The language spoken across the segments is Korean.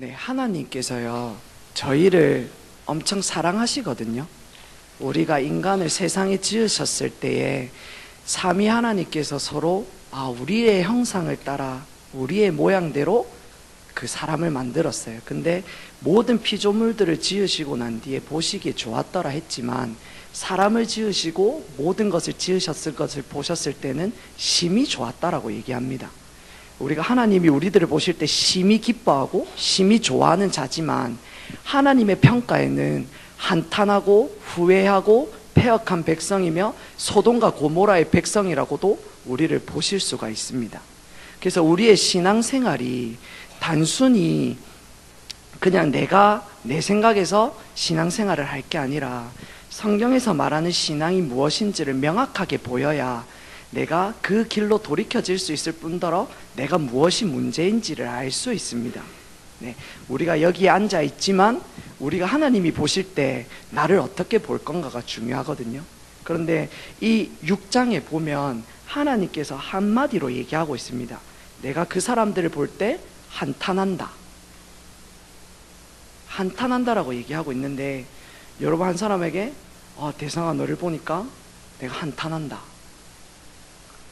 네, 하나님께서요, 저희를 엄청 사랑하시거든요. 우리가 인간을 세상에 지으셨을 때에 삼위 하나님께서 서로 우리의 형상을 따라 우리의 모양대로 그 사람을 만들었어요. 근데 모든 피조물들을 지으시고 난 뒤에 보시기에 좋았더라 했지만, 사람을 지으시고 모든 것을 지으셨을 것을 보셨을 때는 심히 좋았다라고 얘기합니다. 우리가 하나님이 우리들을 보실 때 심히 기뻐하고 심히 좋아하는 자지만, 하나님의 평가에는 한탄하고 후회하고 패역한 백성이며 소돔과 고모라의 백성이라고도 우리를 보실 수가 있습니다. 그래서 우리의 신앙생활이 단순히 그냥 내가 내 생각에서 신앙생활을 할 게 아니라 성경에서 말하는 신앙이 무엇인지를 명확하게 보여야 내가 그 길로 돌이켜질 수 있을 뿐더러 내가 무엇이 문제인지를 알 수 있습니다. 네, 우리가 여기에 앉아 있지만 우리가 하나님이 보실 때 나를 어떻게 볼 건가가 중요하거든요. 그런데 이 6장에 보면 하나님께서 한마디로 얘기하고 있습니다. 내가 그 사람들을 볼 때 한탄한다. 한탄한다라고 얘기하고 있는데, 여러분 한 사람에게 대상아 너를 보니까 내가 한탄한다.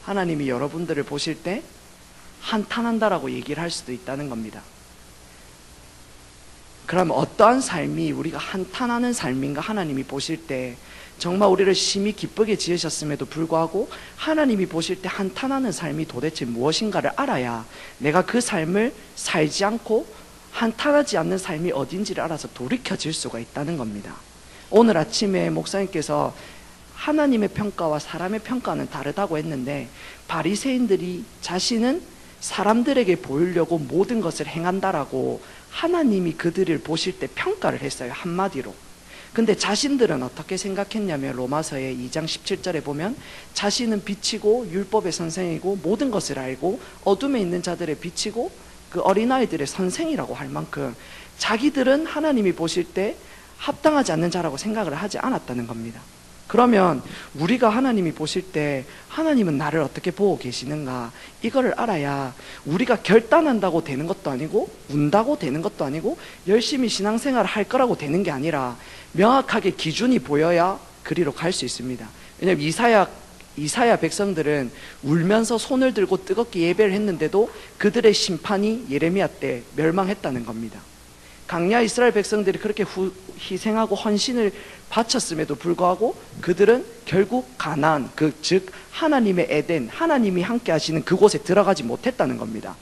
하나님이 여러분들을 보실 때 한탄한다라고 얘기를 할 수도 있다는 겁니다. 그럼 어떠한 삶이 우리가 한탄하는 삶인가 하나님이 보실 때, 정말 우리를 심히 기쁘게 지으셨음에도 불구하고 하나님이 보실 때 한탄하는 삶이 도대체 무엇인가를 알아야 내가 그 삶을 살지 않고 한탄하지 않는 삶이 어딘지를 알아서 돌이켜질 수가 있다는 겁니다. 오늘 아침에 목사님께서 하나님의 평가와 사람의 평가는 다르다고 했는데, 바리새인들이 자신은 사람들에게 보이려고 모든 것을 행한다라고 하나님이 그들을 보실 때 평가를 했어요, 한마디로. 근데 자신들은 어떻게 생각했냐면, 로마서의 2장 17절에 보면 자신은 빛이고 율법의 선생이고 모든 것을 알고 어둠에 있는 자들의 빛이고 그 어린아이들의 선생이라고 할 만큼 자기들은 하나님이 보실 때 합당하지 않는 자라고 생각을 하지 않았다는 겁니다. 그러면 우리가 하나님이 보실 때 하나님은 나를 어떻게 보고 계시는가, 이거를 알아야 우리가 결단한다고 되는 것도 아니고 운다고 되는 것도 아니고 열심히 신앙생활을 할 거라고 되는 게 아니라 명확하게 기준이 보여야 그리로 갈 수 있습니다. 왜냐하면 이사야 백성들은 울면서 손을 들고 뜨겁게 예배를 했는데도 그들의 심판이 예레미야 때 멸망했다는 겁니다. 강야 이스라엘 백성들이 그렇게 희생하고 헌신을 바쳤음에도 불구하고 그들은 결국 가나안, 즉 하나님의 에덴, 하나님이 함께 하시는 그곳에 들어가지 못했다는 겁니다.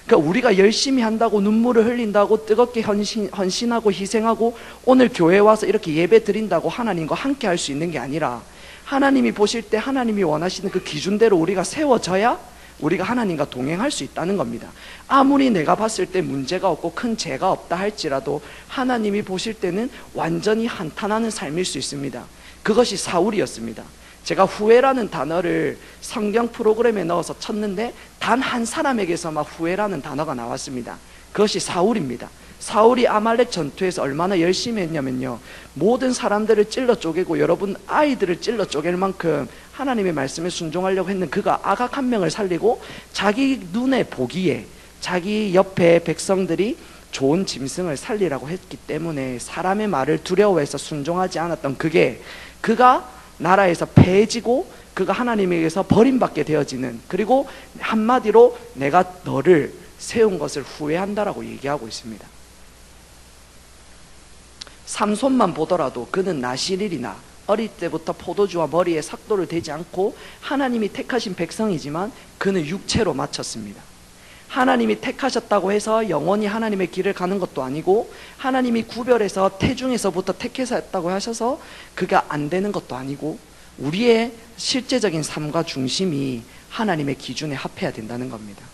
그러니까 우리가 열심히 한다고 눈물을 흘린다고 뜨겁게 헌신하고 희생하고 오늘 교회에 와서 이렇게 예배 드린다고 하나님과 함께 할 수 있는 게 아니라, 하나님이 보실 때 하나님이 원하시는 그 기준대로 우리가 세워져야 우리가 하나님과 동행할 수 있다는 겁니다. 아무리 내가 봤을 때 문제가 없고 큰 죄가 없다 할지라도 하나님이 보실 때는 완전히 한탄하는 삶일 수 있습니다. 그것이 사울이었습니다. 제가 후회라는 단어를 성경 프로그램에 넣어서 쳤는데 단 한 사람에게서만 후회라는 단어가 나왔습니다. 그것이 사울입니다. 사울이 아말렉 전투에서 얼마나 열심히 했냐면요, 모든 사람들을 찔러 쪼개고 여러분 아이들을 찔러 쪼갤 만큼 하나님의 말씀에 순종하려고 했는 그가 아각 한 명을 살리고 자기 눈에 보기에 자기 옆에 백성들이 좋은 짐승을 살리라고 했기 때문에 사람의 말을 두려워해서 순종하지 않았던 그가 나라에서 패해지고 그가 하나님에게서 버림받게 되어지는, 그리고 한마디로 내가 너를 세운 것을 후회한다라고 얘기하고 있습니다. 삼손만 보더라도 그는 나실일이나 어릴 때부터 포도주와 머리에 삭도를 대지 않고 하나님이 택하신 백성이지만 그는 육체로 마쳤습니다. 하나님이 택하셨다고 해서 영원히 하나님의 길을 가는 것도 아니고, 하나님이 구별해서 태중에서부터 택해서 했다고 하셔서 그가 안 되는 것도 아니고, 우리의 실제적인 삶과 중심이 하나님의 기준에 합해야 된다는 겁니다.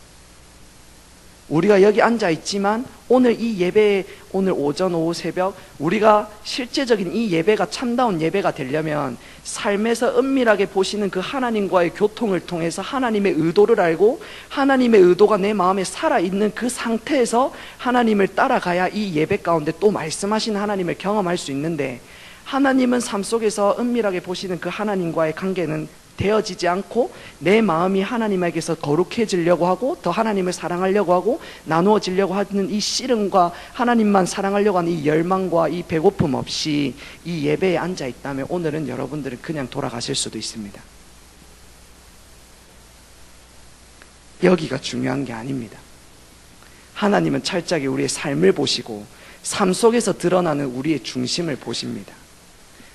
우리가 여기 앉아 있지만 오늘 이 예배, 오늘 오전 오후 새벽 우리가 실제적인 이 예배가 참다운 예배가 되려면 삶에서 은밀하게 보시는 그 하나님과의 교통을 통해서 하나님의 의도를 알고 하나님의 의도가 내 마음에 살아있는 그 상태에서 하나님을 따라가야 이 예배 가운데 또 말씀하신 하나님을 경험할 수 있는데, 하나님은 삶 속에서 은밀하게 보시는 그 하나님과의 관계는 되어지지 않고 내 마음이 하나님에게서 거룩해지려고 하고 더 하나님을 사랑하려고 하고 나누어지려고 하는 이 씨름과 하나님만 사랑하려고 하는 이 열망과 이 배고픔 없이 이 예배에 앉아 있다면 오늘은 여러분들은 그냥 돌아가실 수도 있습니다. 여기가 중요한 게 아닙니다. 하나님은 철저하게 우리의 삶을 보시고 삶 속에서 드러나는 우리의 중심을 보십니다.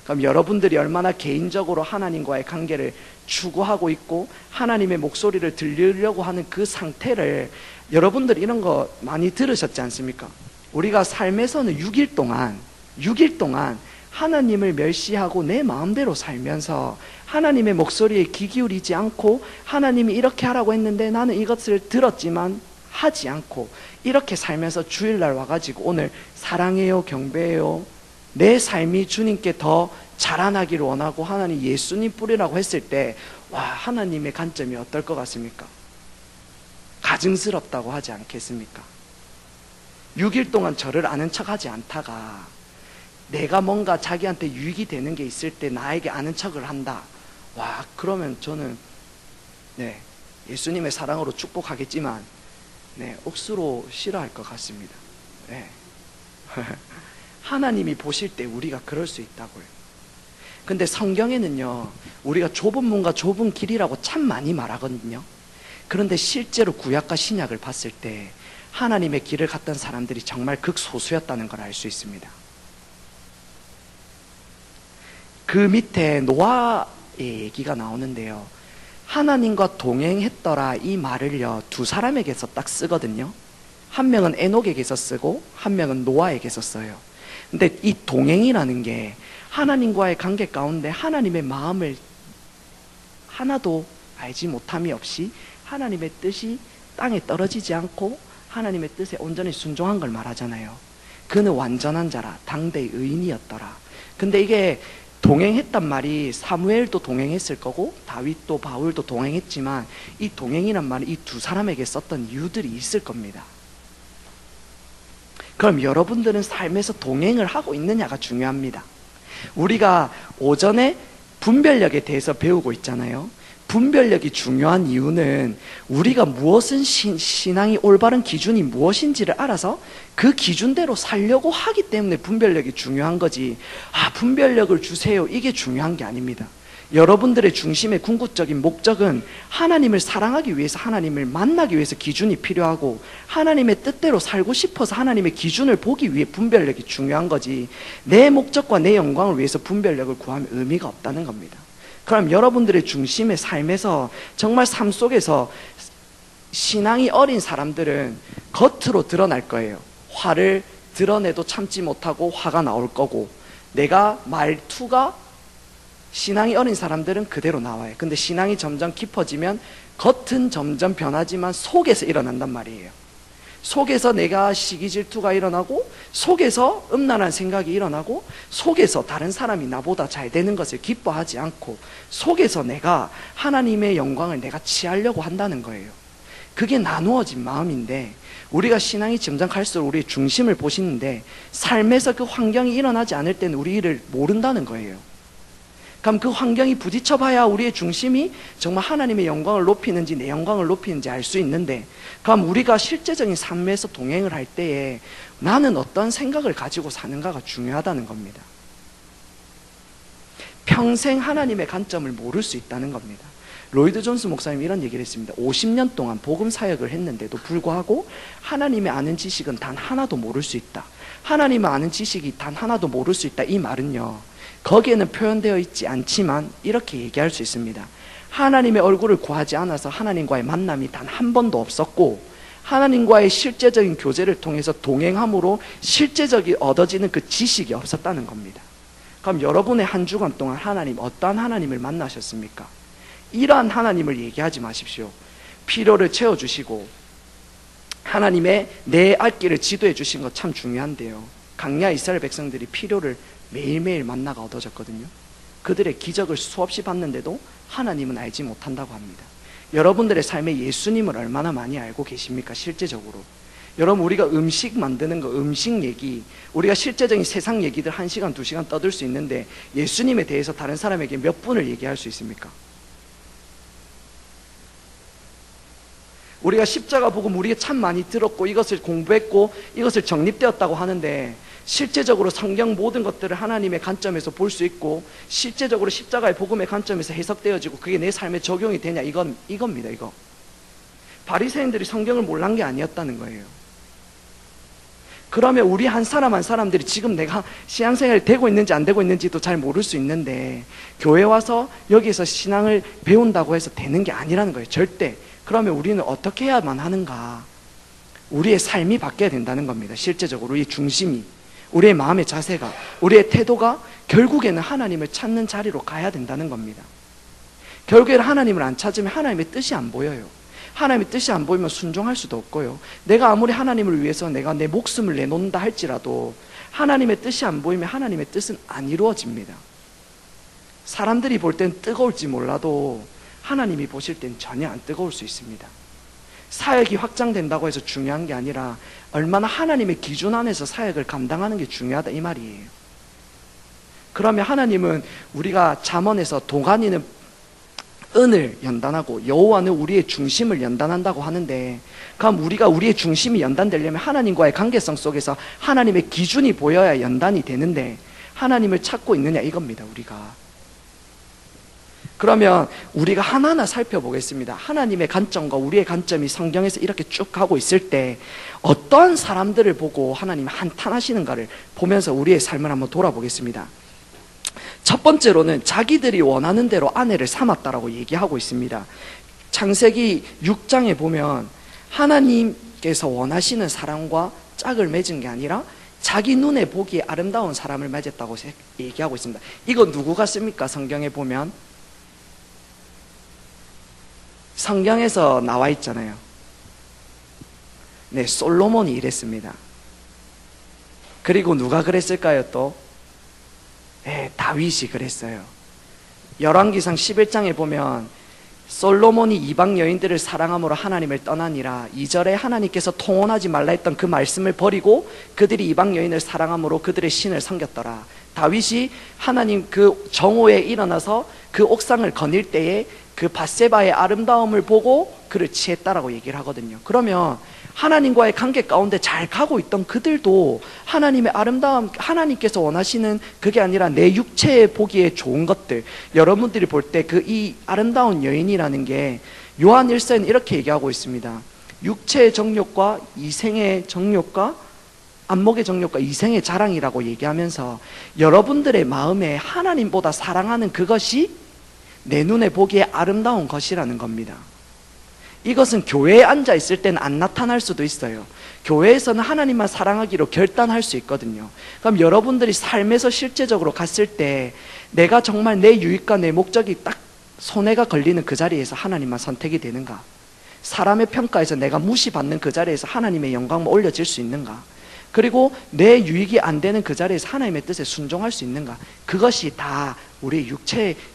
그럼 여러분들이 얼마나 개인적으로 하나님과의 관계를 추구하고 있고 하나님의 목소리를 들으려고 하는 그 상태를, 여러분들 이런 거 많이 들으셨지 않습니까? 우리가 삶에서는 6일 동안 하나님을 멸시하고 내 마음대로 살면서 하나님의 목소리에 귀 기울이지 않고 하나님이 이렇게 하라고 했는데 나는 이것을 들었지만 하지 않고 이렇게 살면서 주일날 와가지고 오늘 사랑해요, 경배해요, 내 삶이 주님께 더 자라나기를 원하고 하나님 예수님 뿌리라고 했을 때, 와, 하나님의 관점이 어떨 것 같습니까? 가증스럽다고 하지 않겠습니까? 6일 동안 저를 아는 척하지 않다가 내가 뭔가 자기한테 유익이 되는 게 있을 때 나에게 아는 척을 한다. 와, 그러면 저는 예수님의 사랑으로 축복하겠지만 억수로 싫어할 것 같습니다. 하나님이 보실 때 우리가 그럴 수 있다고요. 근데 성경에는요, 우리가 좁은 문과 좁은 길이라고 참 많이 말하거든요. 그런데 실제로 구약과 신약을 봤을 때 하나님의 길을 갔던 사람들이 정말 극소수였다는 걸 알 수 있습니다. 그 밑에 노아의 얘기가 나오는데요, 하나님과 동행했더라 이 말을요, 두 사람에게서 딱 쓰거든요. 한 명은 에녹에게서 쓰고 한 명은 노아에게서 써요. 근데 이 동행이라는 게 하나님과의 관계 가운데 하나님의 마음을 하나도 알지 못함이 없이 하나님의 뜻이 땅에 떨어지지 않고 하나님의 뜻에 온전히 순종한 걸 말하잖아요. 그는 완전한 자라 당대의 의인이었더라. 근데 이게 동행했단 말이 사무엘도 동행했을 거고 다윗도 바울도 동행했지만 이 동행이란 말이 이 두 사람에게 썼던 이유들이 있을 겁니다. 그럼 여러분들은 삶에서 동행을 하고 있느냐가 중요합니다. 우리가 오전에 분별력에 대해서 배우고 있잖아요. 분별력이 중요한 이유는 우리가 무엇은 신앙이 올바른 기준이 무엇인지를 알아서 그 기준대로 살려고 하기 때문에 분별력이 중요한 거지, 분별력을 주세요, 이게 중요한 게 아닙니다. 여러분들의 중심의 궁극적인 목적은 하나님을 사랑하기 위해서, 하나님을 만나기 위해서 기준이 필요하고 하나님의 뜻대로 살고 싶어서 하나님의 기준을 보기 위해 분별력이 중요한 거지, 내 목적과 내 영광을 위해서 분별력을 구하면 의미가 없다는 겁니다. 그럼 여러분들의 중심의 삶에서 정말 삶 속에서 신앙이 어린 사람들은 겉으로 드러날 거예요. 화를 드러내도 참지 못하고 화가 나올 거고, 내가 말투가 신앙이 어린 사람들은 그대로 나와요. 근데 신앙이 점점 깊어지면 겉은 점점 변하지만 속에서 일어난단 말이에요. 속에서 내가 시기 질투가 일어나고 속에서 음란한 생각이 일어나고 속에서 다른 사람이 나보다 잘 되는 것을 기뻐하지 않고 속에서 내가 하나님의 영광을 내가 취하려고 한다는 거예요. 그게 나누어진 마음인데, 우리가 신앙이 점점 갈수록 우리의 중심을 보시는데 삶에서 그 환경이 일어나지 않을 때는 우리를 모른다는 거예요. 그럼 그 환경이 부딪혀 봐야 우리의 중심이 정말 하나님의 영광을 높이는지 내 영광을 높이는지 알 수 있는데, 그럼 우리가 실제적인 삶에서 동행을 할 때에 나는 어떤 생각을 가지고 사는가가 중요하다는 겁니다. 평생 하나님의 관점을 모를 수 있다는 겁니다. 로이드 존스 목사님이 이런 얘기를 했습니다. 50년 동안 복음 사역을 했는데도 불구하고 하나님의 아는 지식은 단 하나도 모를 수 있다. 하나님의 아는 지식이 단 하나도 모를 수 있다. 이 말은요, 거기에는 표현되어 있지 않지만 이렇게 얘기할 수 있습니다. 하나님의 얼굴을 구하지 않아서 하나님과의 만남이 단 한 번도 없었고, 하나님과의 실제적인 교제를 통해서 동행함으로 실제적인 얻어지는 그 지식이 없었다는 겁니다. 그럼 여러분의 한 주간 동안 하나님, 어떠한 하나님을 만나셨습니까? 이러한 하나님을 얘기하지 마십시오. 필요를 채워주시고 하나님의 내 앞길을 지도해 주신 것 참 중요한데요, 강야 이스라엘 백성들이 필요를 매일매일 만나가 얻어졌거든요. 그들의 기적을 수없이 봤는데도 하나님은 알지 못한다고 합니다. 여러분들의 삶에 예수님을 얼마나 많이 알고 계십니까? 실제적으로 여러분, 우리가 음식 만드는 거, 음식 얘기, 우리가 실제적인 세상 얘기들 1시간, 2시간 떠들 수 있는데 예수님에 대해서 다른 사람에게 몇 분을 얘기할 수 있습니까? 우리가 십자가 복음 우리가 참 많이 들었고 이것을 공부했고 이것을 정립되었다고 하는데, 실제적으로 성경 모든 것들을 하나님의 관점에서 볼 수 있고 실제적으로 십자가의 복음의 관점에서 해석되어지고 그게 내 삶에 적용이 되냐, 이겁니다. 이거 바리새인들이 성경을 몰란 게 아니었다는 거예요. 그러면 우리 한 사람 한 사람들이 지금 내가 신앙생활이 되고 있는지 안 되고 있는지도 잘 모를 수 있는데, 교회 와서 여기서 신앙을 배운다고 해서 되는 게 아니라는 거예요. 절대. 그러면 우리는 어떻게 해야만 하는가? 우리의 삶이 바뀌어야 된다는 겁니다. 실제적으로 우리의 중심이, 우리의 마음의 자세가, 우리의 태도가 결국에는 하나님을 찾는 자리로 가야 된다는 겁니다. 결국에는 하나님을 안 찾으면 하나님의 뜻이 안 보여요. 하나님의 뜻이 안 보이면 순종할 수도 없고요. 내가 아무리 하나님을 위해서 내가 내 목숨을 내놓는다 할지라도 하나님의 뜻이 안 보이면 하나님의 뜻은 안 이루어집니다. 사람들이 볼 땐 뜨거울지 몰라도 하나님이 보실 땐 전혀 안 뜨거울 수 있습니다. 사역이 확장된다고 해서 중요한 게 아니라 얼마나 하나님의 기준 안에서 사역을 감당하는 게 중요하다, 이 말이에요. 그러면 하나님은 우리가 잠언에서 동안이는 은을 연단하고 여호와는 우리의 중심을 연단한다고 하는데, 그럼 우리가 우리의 중심이 연단되려면 하나님과의 관계성 속에서 하나님의 기준이 보여야 연단이 되는데, 하나님을 찾고 있느냐, 이겁니다. 우리가. 그러면 우리가 하나하나 살펴보겠습니다. 하나님의 관점과 우리의 관점이 성경에서 이렇게 쭉 가고 있을 때 어떠한 사람들을 보고 하나님이 한탄하시는가를 보면서 우리의 삶을 한번 돌아보겠습니다. 첫 번째로는 자기들이 원하는 대로 아내를 삼았다라고 얘기하고 있습니다. 창세기 6장에 보면 하나님께서 원하시는 사람과 짝을 맺은 게 아니라 자기 눈에 보기에 아름다운 사람을 맺었다고 얘기하고 있습니다. 이거 누구가 씁니까? 성경에 보면 성경에서 나와 있잖아요. 네, 솔로몬이 이랬습니다. 그리고 누가 그랬을까요? 또 네, 다윗이 그랬어요. 열왕기상 11장에 보면 솔로몬이 이방 여인들을 사랑함으로 하나님을 떠나니라, 2절에 하나님께서 통혼하지 말라 했던 그 말씀을 버리고 그들이 이방 여인을 사랑함으로 그들의 신을 섬겼더라. 다윗이 하나님 그 정오에 일어나서 그 옥상을 거닐 때에 그 밧세바의 아름다움을 보고 그를 취했다라고 얘기를 하거든요. 그러면 하나님과의 관계 가운데 잘 가고 있던 그들도 하나님의 아름다움, 하나님께서 원하시는 그게 아니라 내 육체에 보기에 좋은 것들, 여러분들이 볼 때 그 이 아름다운 여인이라는 게 요한 1서에는 이렇게 얘기하고 있습니다. 육체의 정욕과 이생의 정욕과 안목의 정욕과 이생의 자랑이라고 얘기하면서 여러분들의 마음에 하나님보다 사랑하는 그것이 내 눈에 보기에 아름다운 것이라는 겁니다. 이것은 교회에 앉아 있을 때는 안 나타날 수도 있어요. 교회에서는 하나님만 사랑하기로 결단할 수 있거든요. 그럼 여러분들이 삶에서 실제적으로 갔을 때 내가 정말 내 유익과 내 목적이 딱 손해가 걸리는 그 자리에서 하나님만 선택이 되는가? 사람의 평가에서 내가 무시받는 그 자리에서 하나님의 영광만 올려질 수 있는가? 그리고 내 유익이 안 되는 그 자리에서 하나님의 뜻에 순종할 수 있는가? 그것이 다 우리의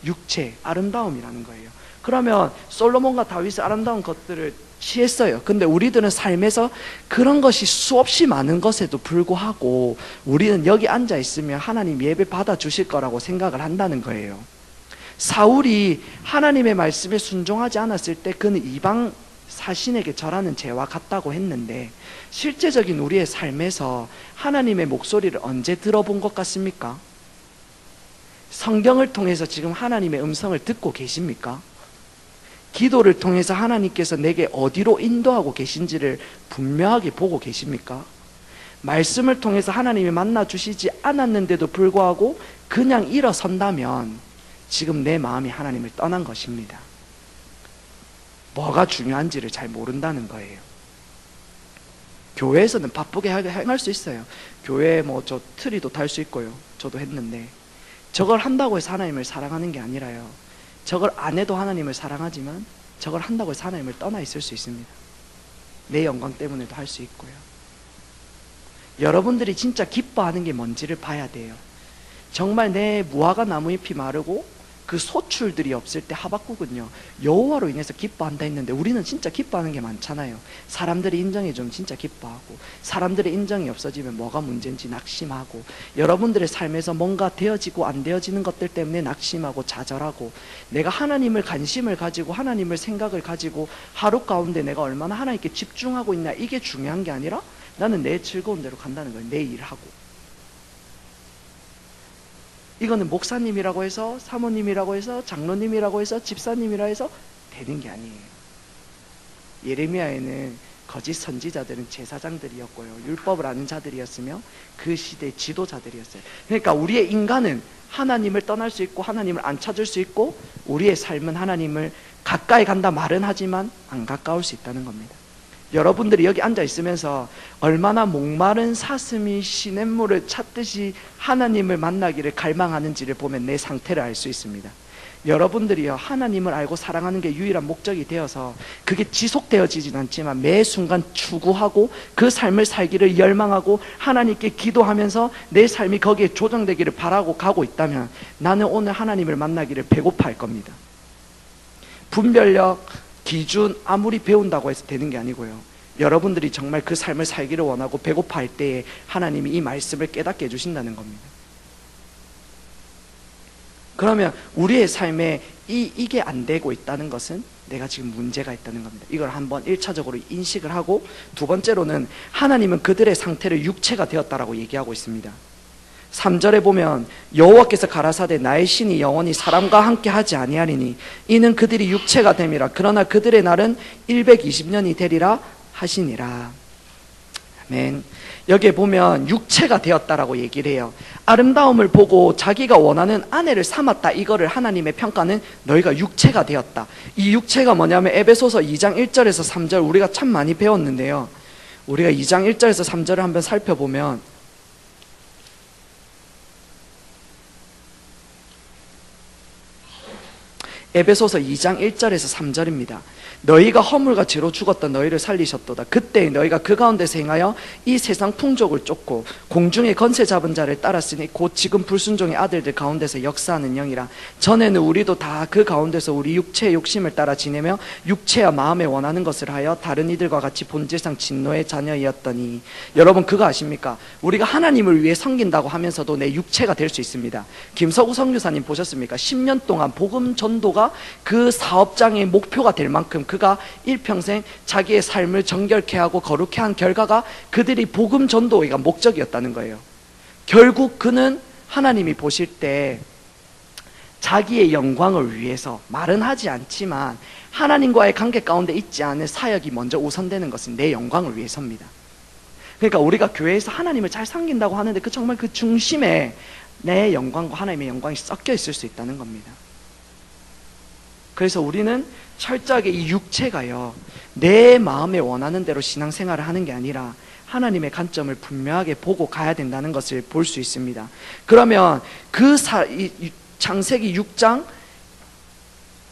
육체의 아름다움이라는 거예요. 그러면 솔로몬과 다윗의 아름다운 것들을 취했어요. 근데 우리들은 삶에서 그런 것이 수없이 많은 것에도 불구하고 우리는 여기 앉아 있으면 하나님 예배 받아주실 거라고 생각을 한다는 거예요. 사울이 하나님의 말씀에 순종하지 않았을 때 그는 이방 사신에게 절하는 죄와 같다고 했는데, 실제적인 우리의 삶에서 하나님의 목소리를 언제 들어본 것 같습니까? 성경을 통해서 지금 하나님의 음성을 듣고 계십니까? 기도를 통해서 하나님께서 내게 어디로 인도하고 계신지를 분명하게 보고 계십니까? 말씀을 통해서 하나님이 만나주시지 않았는데도 불구하고 그냥 일어선다면 지금 내 마음이 하나님을 떠난 것입니다. 뭐가 중요한지를 잘 모른다는 거예요. 교회에서는 바쁘게 행할 수 있어요. 교회에 저 트리도 달 수 있고요. 저도 했는데 저걸 한다고 해서 하나님을 사랑하는 게 아니라요, 저걸 안 해도 하나님을 사랑하지만 저걸 한다고 해서 하나님을 떠나 있을 수 있습니다. 내 영광 때문에도 할 수 있고요. 여러분들이 진짜 기뻐하는 게 뭔지를 봐야 돼요. 정말 내 무화과 나무잎이 마르고 그 소출들이 없을 때 하박국은요, 여호와로 인해서 기뻐한다 했는데 우리는 진짜 기뻐하는 게 많잖아요. 사람들이 인정해 주면 진짜 기뻐하고, 사람들의 인정이 없어지면 뭐가 문제인지 낙심하고, 여러분들의 삶에서 뭔가 되어지고 안 되어지는 것들 때문에 낙심하고 좌절하고, 내가 하나님을 관심을 가지고 하나님을 생각을 가지고 하루 가운데 내가 얼마나 하나님께 집중하고 있나, 이게 중요한 게 아니라 나는 내 즐거운 대로 간다는 거예요. 내 일하고. 이거는 목사님이라고 해서, 사모님이라고 해서, 장로님이라고 해서, 집사님이라 해서 되는 게 아니에요. 예레미야에는 거짓 선지자들은 제사장들이었고요, 율법을 아는 자들이었으며 그 시대의 지도자들이었어요. 그러니까 우리의 인간은 하나님을 떠날 수 있고 하나님을 안 찾을 수 있고, 우리의 삶은 하나님을 가까이 간다 말은 하지만 안 가까울 수 있다는 겁니다. 여러분들이 여기 앉아 있으면서 얼마나 목마른 사슴이 시냇물을 찾듯이 하나님을 만나기를 갈망하는지를 보면 내 상태를 알 수 있습니다. 여러분들이요, 하나님을 알고 사랑하는 게 유일한 목적이 되어서 그게 지속되어지진 않지만 매 순간 추구하고 그 삶을 살기를 열망하고 하나님께 기도하면서 내 삶이 거기에 조정되기를 바라고 가고 있다면 나는 오늘 하나님을 만나기를 배고파할 겁니다. 분별력, 기준 아무리 배운다고 해서 되는 게 아니고요, 여러분들이 정말 그 삶을 살기를 원하고 배고파할 때에 하나님이 이 말씀을 깨닫게 해주신다는 겁니다. 그러면 우리의 삶에 이게 안 되고 있다는 것은 내가 지금 문제가 있다는 겁니다. 이걸 한번 1차적으로 인식을 하고, 두 번째로는 하나님은 그들의 상태를 육체가 되었다라고 얘기하고 있습니다. 3절에 보면 여호와께서 가라사대 나의 신이 영원히 사람과 함께 하지 아니하리니 이는 그들이 육체가 됨이라. 그러나 그들의 날은 120년이 되리라 하시니라. 아멘. 여기에 보면 육체가 되었다라고 얘기를 해요. 아름다움을 보고 자기가 원하는 아내를 삼았다, 이거를 하나님의 평가는 너희가 육체가 되었다. 이 육체가 뭐냐면 에베소서 2장 1절에서 3절 우리가 참 많이 배웠는데요, 우리가 2장 1절에서 3절을 한번 살펴보면 에베소서 2장 1절에서 3절입니다. 너희가 허물과 죄로 죽었던 너희를 살리셨도다. 그때 너희가 그 가운데서 행하여 이 세상 풍족을 쫓고 공중의 건세 잡은 자를 따랐으니 곧 지금 불순종의 아들들 가운데서 역사하는 영이라. 전에는 우리도 다 그 가운데서 우리 육체의 욕심을 따라 지내며 육체와 마음에 원하는 것을 하여 다른 이들과 같이 본질상 진노의 자녀이었더니. 여러분 그거 아십니까? 우리가 하나님을 위해 섬긴다고 하면서도 내 육체가 될 수 있습니다. 김서구 선교사님 보셨습니까? 10년 동안 복음 전도가 그 사업장의 목표가 될 만큼 그가 일평생 자기의 삶을 정결케 하고 거룩케 한 결과가 그들이 복음 전도가 목적이었다는 거예요. 결국 그는 하나님이 보실 때 자기의 영광을 위해서, 말은 하지 않지만 하나님과의 관계 가운데 있지 않은 사역이 먼저 우선되는 것은 내 영광을 위해서입니다. 그러니까 우리가 교회에서 하나님을 잘 섬긴다고 하는데 그 정말 그 중심에 내 영광과 하나님의 영광이 섞여 있을 수 있다는 겁니다. 그래서 우리는 철저하게 이 육체가요, 내 마음에 원하는 대로 신앙생활을 하는 게 아니라 하나님의 관점을 분명하게 보고 가야 된다는 것을 볼 수 있습니다. 그러면 그 창세기 6장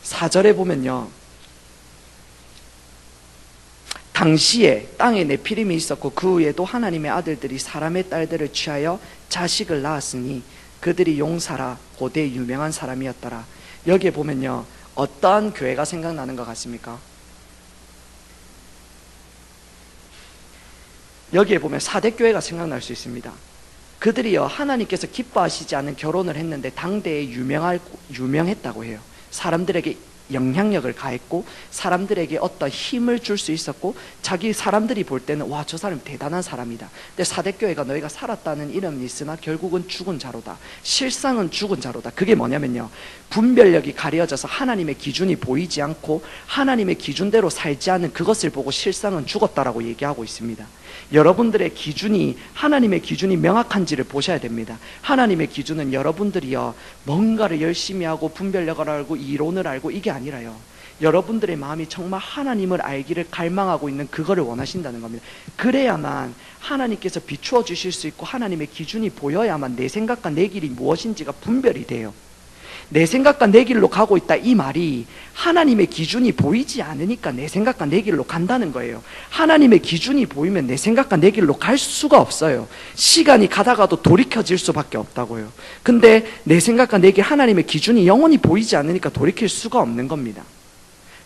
4절에 보면요, 당시에 땅에 네피림이 있었고 그 후에도 하나님의 아들들이 사람의 딸들을 취하여 자식을 낳았으니 그들이 용사라 고대 유명한 사람이었더라. 여기에 보면요, 어떠한 교회가 생각나는 것 같습니까? 여기에 보면 사대교회가 생각날 수 있습니다. 그들이요, 하나님께서 기뻐하시지 않은 결혼을 했는데 당대에 유명했다고 해요. 사람들에게 영향력을 가했고 사람들에게 어떤 힘을 줄 수 있었고, 자기 사람들이 볼 때는 와, 저 사람 대단한 사람이다. 근데 사대교회가 너희가 살았다는 이름이 있으나 결국은 죽은 자로다, 실상은 죽은 자로다. 그게 뭐냐면요, 분별력이 가려져서 하나님의 기준이 보이지 않고 하나님의 기준대로 살지 않은 그것을 보고 실상은 죽었다라고 얘기하고 있습니다. 여러분들의 기준이, 하나님의 기준이 명확한지를 보셔야 됩니다. 하나님의 기준은 여러분들이요, 뭔가를 열심히 하고 분별력을 알고 이론을 알고 이게 아니라요, 여러분들의 마음이 정말 하나님을 알기를 갈망하고 있는 그거를 원하신다는 겁니다. 그래야만 하나님께서 비추어 주실 수 있고 하나님의 기준이 보여야만 내 생각과 내 길이 무엇인지가 분별이 돼요. 내 생각과 내 길로 가고 있다, 이 말이 하나님의 기준이 보이지 않으니까 내 생각과 내 길로 간다는 거예요. 하나님의 기준이 보이면 내 생각과 내 길로 갈 수가 없어요. 시간이 가다가도 돌이켜질 수밖에 없다고요. 근데 내 생각과 내 길, 하나님의 기준이 영원히 보이지 않으니까 돌이킬 수가 없는 겁니다.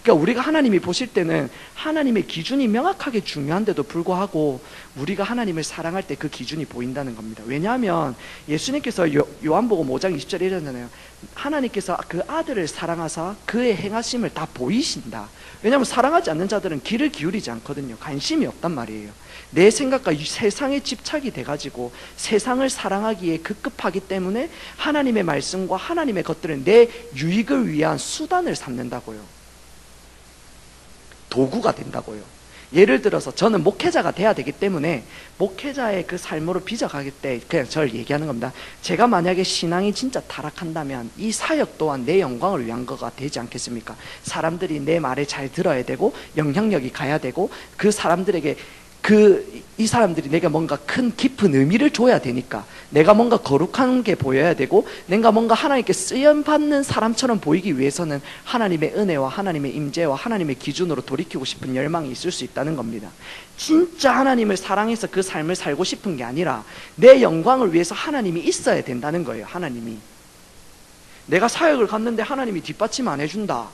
그러니까 우리가 하나님이 보실 때는 하나님의 기준이 명확하게 중요한데도 불구하고 우리가 하나님을 사랑할 때 그 기준이 보인다는 겁니다. 왜냐하면 예수님께서 요한복음 5장 20절에 이러잖아요. 하나님께서 그 아들을 사랑하사 그의 행하심을 다 보이신다. 왜냐하면 사랑하지 않는 자들은 귀를 기울이지 않거든요. 관심이 없단 말이에요. 내 생각과 세상에 집착이 돼가지고 세상을 사랑하기에 급급하기 때문에 하나님의 말씀과 하나님의 것들은 내 유익을 위한 수단을 삼는다고요. 도구가 된다고요. 예를 들어서 저는 목회자가 돼야 되기 때문에 목회자의 그 삶으로 빚어가기 때 그냥 저를 얘기하는 겁니다. 제가 만약에 신앙이 진짜 타락한다면 이 사역 또한 내 영광을 위한 거가 되지 않겠습니까? 사람들이 내 말을 잘 들어야 되고 영향력이 가야 되고 그 사람들에게 이 사람들이 내가 뭔가 큰 깊은 의미를 줘야 되니까 내가 뭔가 거룩한 게 보여야 되고 내가 뭔가 하나님께 쓰임받는 사람처럼 보이기 위해서는 하나님의 은혜와 하나님의 임재와 하나님의 기준으로 돌이키고 싶은 열망이 있을 수 있다는 겁니다. 진짜 하나님을 사랑해서 그 삶을 살고 싶은 게 아니라 내 영광을 위해서 하나님이 있어야 된다는 거예요. 하나님이 내가 사역을 갔는데 하나님이 뒷받침 안 해준다.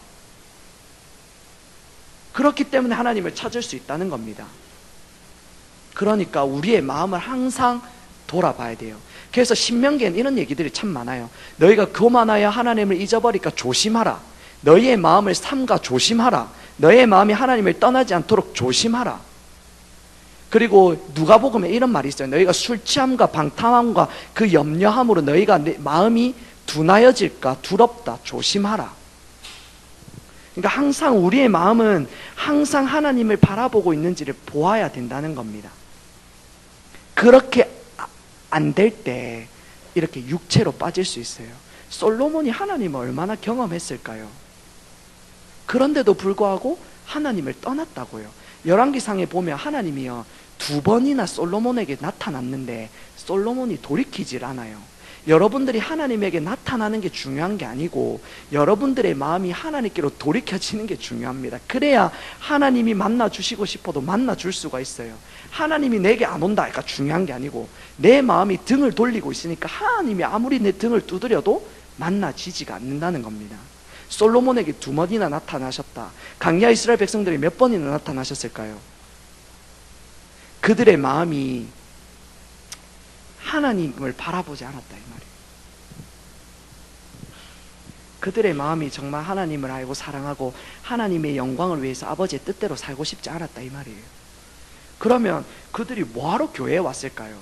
그렇기 때문에 하나님을 찾을 수 있다는 겁니다. 그러니까 우리의 마음을 항상 돌아봐야 돼요. 그래서 신명기에는 이런 얘기들이 참 많아요. 너희가 교만하여 하나님을 잊어버리니까 조심하라. 너희의 마음을 삼가 조심하라. 너희의 마음이 하나님을 떠나지 않도록 조심하라. 그리고 누가복음에 이런 말이 있어요. 너희가 술 취함과 방탕함과 그 염려함으로 너희가 마음이 둔하여질까 두렵다. 조심하라. 그러니까 항상 우리의 마음은 항상 하나님을 바라보고 있는지를 보아야 된다는 겁니다. 그렇게 안 될 때 이렇게 육체로 빠질 수 있어요. 솔로몬이 하나님을 얼마나 경험했을까요? 그런데도 불구하고 하나님을 떠났다고요. 열왕기상에 보면 하나님이요 2번이나 솔로몬에게 나타났는데 솔로몬이 돌이키질 않아요. 여러분들이 하나님에게 나타나는 게 중요한 게 아니고 여러분들의 마음이 하나님께로 돌이켜지는 게 중요합니다. 그래야 하나님이 만나주시고 싶어도 만나줄 수가 있어요. 하나님이 내게 안 온다 그러니까 중요한 게 아니고 내 마음이 등을 돌리고 있으니까 하나님이 아무리 내 등을 두드려도 만나지지가 않는다는 겁니다. 솔로몬에게 2번이나 나타나셨다. 광야 이스라엘 백성들이 몇 번이나 나타나셨을까요? 그들의 마음이 하나님을 바라보지 않았다 이 말이에요. 그들의 마음이 정말 하나님을 알고 사랑하고 하나님의 영광을 위해서 아버지의 뜻대로 살고 싶지 않았다 이 말이에요. 그러면 그들이 뭐하러 교회에 왔을까요?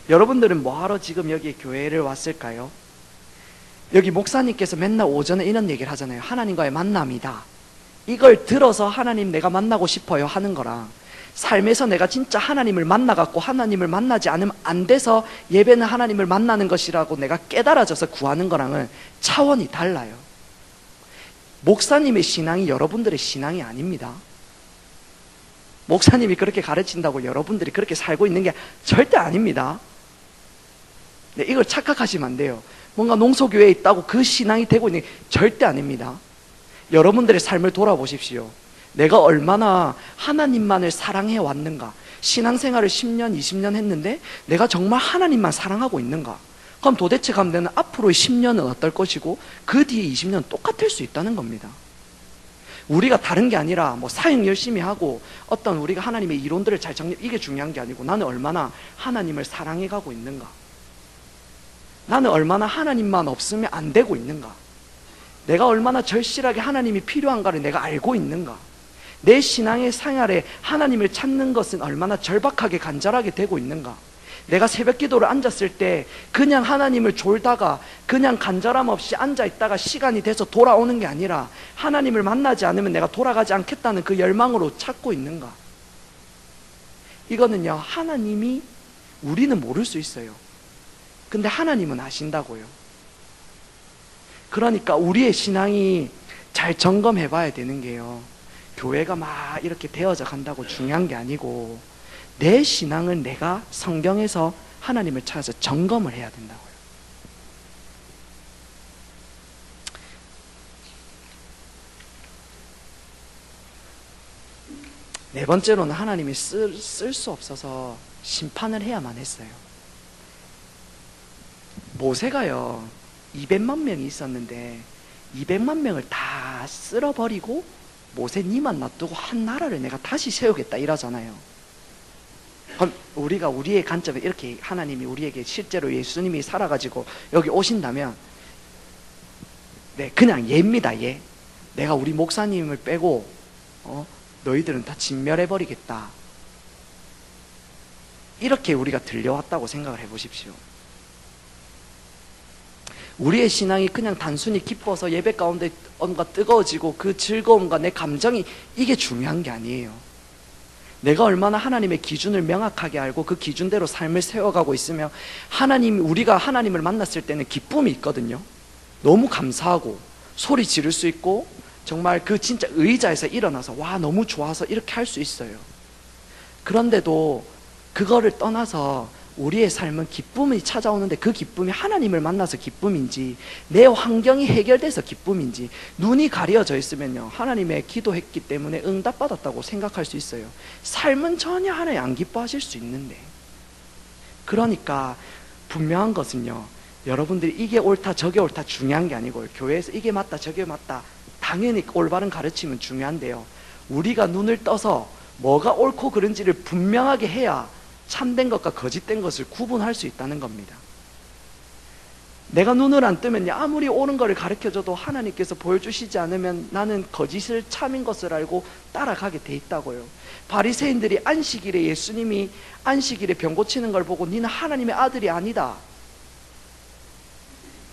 여러분들은 뭐하러 지금 여기 교회를 왔을까요? 여기 목사님께서 맨날 오전에 이런 얘기를 하잖아요. 하나님과의 만남이다. 이걸 들어서 하나님 내가 만나고 싶어요 하는 거랑 삶에서 내가 진짜 하나님을 만나갖고 하나님을 만나지 않으면 안 돼서 예배는 하나님을 만나는 것이라고 내가 깨달아져서 구하는 거랑은 차원이 달라요. 목사님의 신앙이 여러분들의 신앙이 아닙니다. 목사님이 그렇게 가르친다고 여러분들이 그렇게 살고 있는 게 절대 아닙니다. 네, 이걸 착각하시면 안 돼요. 뭔가 농소교회에 있다고 그 신앙이 되고 있는 게 절대 아닙니다. 여러분들의 삶을 돌아보십시오. 내가 얼마나 하나님만을 사랑해 왔는가? 신앙생활을 10년, 20년 했는데 내가 정말 하나님만 사랑하고 있는가? 그럼 도대체 가면 앞으로의 10년은 어떨 것이고 그 뒤에 20년은 똑같을 수 있다는 겁니다. 우리가 다른 게 아니라 뭐 사역 열심히 하고 어떤 우리가 하나님의 이론들을 잘 정립 이게 중요한 게 아니고 나는 얼마나 하나님을 사랑해 가고 있는가? 나는 얼마나 하나님만 없으면 안 되고 있는가? 내가 얼마나 절실하게 하나님이 필요한가를 내가 알고 있는가? 내 신앙의 생활에 하나님을 찾는 것은 얼마나 절박하게 간절하게 되고 있는가? 내가 새벽 기도를 앉았을 때 그냥 하나님을 졸다가 그냥 간절함 없이 앉아있다가 시간이 돼서 돌아오는 게 아니라 하나님을 만나지 않으면 내가 돌아가지 않겠다는 그 열망으로 찾고 있는가? 이거는요 하나님이 우리는 모를 수 있어요. 근데 하나님은 아신다고요. 그러니까 우리의 신앙이 잘 점검해 봐야 되는 게요 교회가 막 이렇게 되어져 간다고 중요한 게 아니고 내 신앙을 내가 성경에서 하나님을 찾아서 점검을 해야 된다고요. 네 번째로는 하나님이 쓸 수 없어서 심판을 해야만 했어요. 모세가요 200만 명이 있었는데 200만 명을 다 쓸어버리고 모세 니만 놔두고 한 나라를 내가 다시 세우겠다 이러잖아요. 그럼 우리가 우리의 관점에 이렇게 하나님이 우리에게 실제로 예수님이 살아가지고 여기 오신다면 네 그냥 예입니다. 예. 내가 우리 목사님을 빼고 너희들은 다 진멸해버리겠다 이렇게 우리가 들려왔다고 생각을 해보십시오. 우리의 신앙이 그냥 단순히 기뻐서 예배 가운데 뭔가 뜨거워지고 그 즐거움과 내 감정이 이게 중요한 게 아니에요. 내가 얼마나 하나님의 기준을 명확하게 알고 그 기준대로 삶을 세워가고 있으며 우리가 하나님을 만났을 때는 기쁨이 있거든요. 너무 감사하고 소리 지를 수 있고 정말 그 진짜 의자에서 일어나서 와 너무 좋아서 이렇게 할 수 있어요. 그런데도 그거를 떠나서 우리의 삶은 기쁨이 찾아오는데 그 기쁨이 하나님을 만나서 기쁨인지 내 환경이 해결돼서 기쁨인지 눈이 가려져 있으면요 하나님의 기도했기 때문에 응답받았다고 생각할 수 있어요. 삶은 전혀 하나님 안 기뻐하실 수 있는데 그러니까 분명한 것은요 여러분들이 이게 옳다 저게 옳다 중요한 게 아니고 교회에서 이게 맞다 저게 맞다 당연히 올바른 가르침은 중요한데요 우리가 눈을 떠서 뭐가 옳고 그른지를 분명하게 해야 참된 것과 거짓된 것을 구분할 수 있다는 겁니다. 내가 눈을 안 뜨면 아무리 옳은 것을 가르쳐줘도 하나님께서 보여주시지 않으면 나는 거짓을 참인 것을 알고 따라가게 돼 있다고요. 바리새인들이 안식일에 예수님이 안식일에 병 고치는 걸 보고 니는 하나님의 아들이 아니다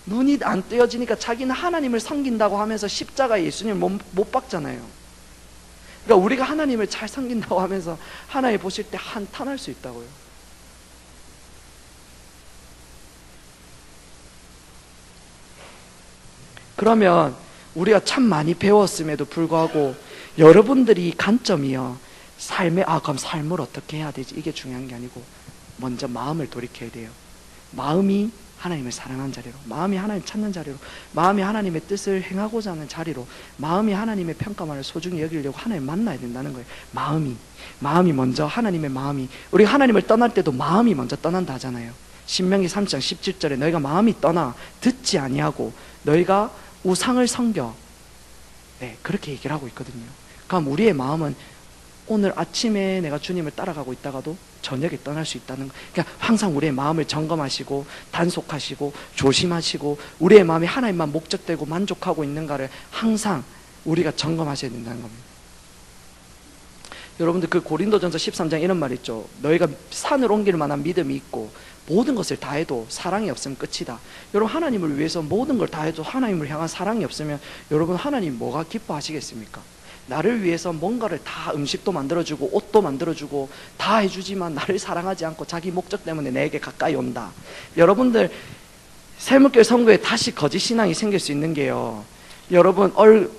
눈이 안 뜨여지니까 자기는 하나님을 섬긴다고 하면서 십자가에 예수님을 못 박잖아요. 그러니까 우리가 하나님을 잘 섬긴다고 하면서 하나님 보실 때 한탄할 수 있다고요. 그러면 우리가 참 많이 배웠음에도 불구하고 여러분들이 관점이요 그럼 삶을 어떻게 해야 되지? 이게 중요한 게 아니고 먼저 마음을 돌이켜야 돼요. 마음이 하나님을 사랑하는 자리로, 마음이 하나님 찾는 자리로, 마음이 하나님의 뜻을 행하고자 하는 자리로, 마음이 하나님의 평가만을 소중히 여기려고 하나님 만나야 된다는 거예요. 마음이 먼저 하나님의 마음이 우리가 하나님을 떠날 때도 마음이 먼저 떠난다 하잖아요. 신명기 3장 17절에 너희가 마음이 떠나 듣지 아니하고 너희가 우상을 섬겨 네 그렇게 얘기를 하고 있거든요. 그럼 우리의 마음은 오늘 아침에 내가 주님을 따라가고 있다가도 저녁에 떠날 수 있다는 거. 그러니까 항상 우리의 마음을 점검하시고 단속하시고 조심하시고 우리의 마음이 하나님만 목적되고 만족하고 있는가를 항상 우리가 점검하셔야 된다는 겁니다. 여러분들 그 고린도전서 13장 이런 말 있죠. 너희가 산을 옮길 만한 믿음이 있고 모든 것을 다 해도 사랑이 없으면 끝이다. 여러분 하나님을 위해서 모든 걸 다 해도 하나님을 향한 사랑이 없으면 여러분 하나님 뭐가 기뻐하시겠습니까? 나를 위해서 뭔가를 다 음식도 만들어주고 옷도 만들어주고 다 해주지만 나를 사랑하지 않고 자기 목적 때문에 내게 가까이 온다. 여러분들 세문교회 선교에 다시 거짓 신앙이 생길 수 있는 게요 여러분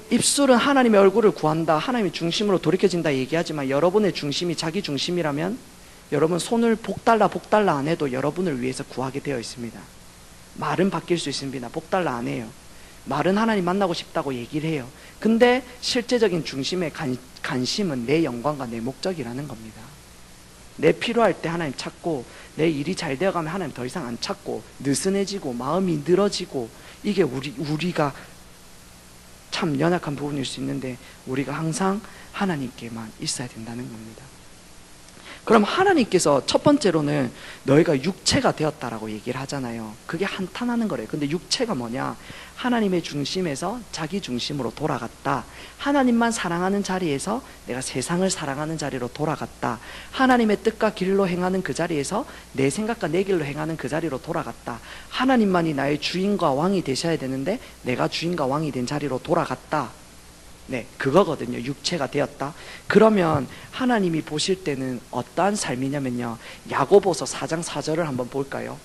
입술은 하나님의 얼굴을 구한다 하나님의 중심으로 돌이켜진다 얘기하지만 여러분의 중심이 자기 중심이라면 여러분 손을 복 달라 안 해도 여러분을 위해서 구하게 되어 있습니다. 말은 바뀔 수 있습니다. 복 달라 안 해요. 말은 하나님 만나고 싶다고 얘기를 해요. 근데 실제적인 중심의 관심은 내 영광과 내 목적이라는 겁니다. 내 필요할 때 하나님 찾고 내 일이 잘 되어가면 하나님 더 이상 안 찾고 느슨해지고 마음이 늘어지고 이게 우리가 참 연약한 부분일 수 있는데 우리가 항상 하나님께만 있어야 된다는 겁니다. 그럼 하나님께서 첫 번째로는 너희가 육체가 되었다라고 얘기를 하잖아요. 그게 한탄하는 거래요. 근데 육체가 뭐냐? 하나님의 중심에서 자기 중심으로 돌아갔다. 하나님만 사랑하는 자리에서 내가 세상을 사랑하는 자리로 돌아갔다. 하나님의 뜻과 길로 행하는 그 자리에서 내 생각과 내 길로 행하는 그 자리로 돌아갔다. 하나님만이 나의 주인과 왕이 되셔야 되는데 내가 주인과 왕이 된 자리로 돌아갔다. 네, 그거거든요. 육체가 되었다. 그러면 하나님이 보실 때는 어떠한 삶이냐면요. 야고보서 4장 4절을 한번 볼까요?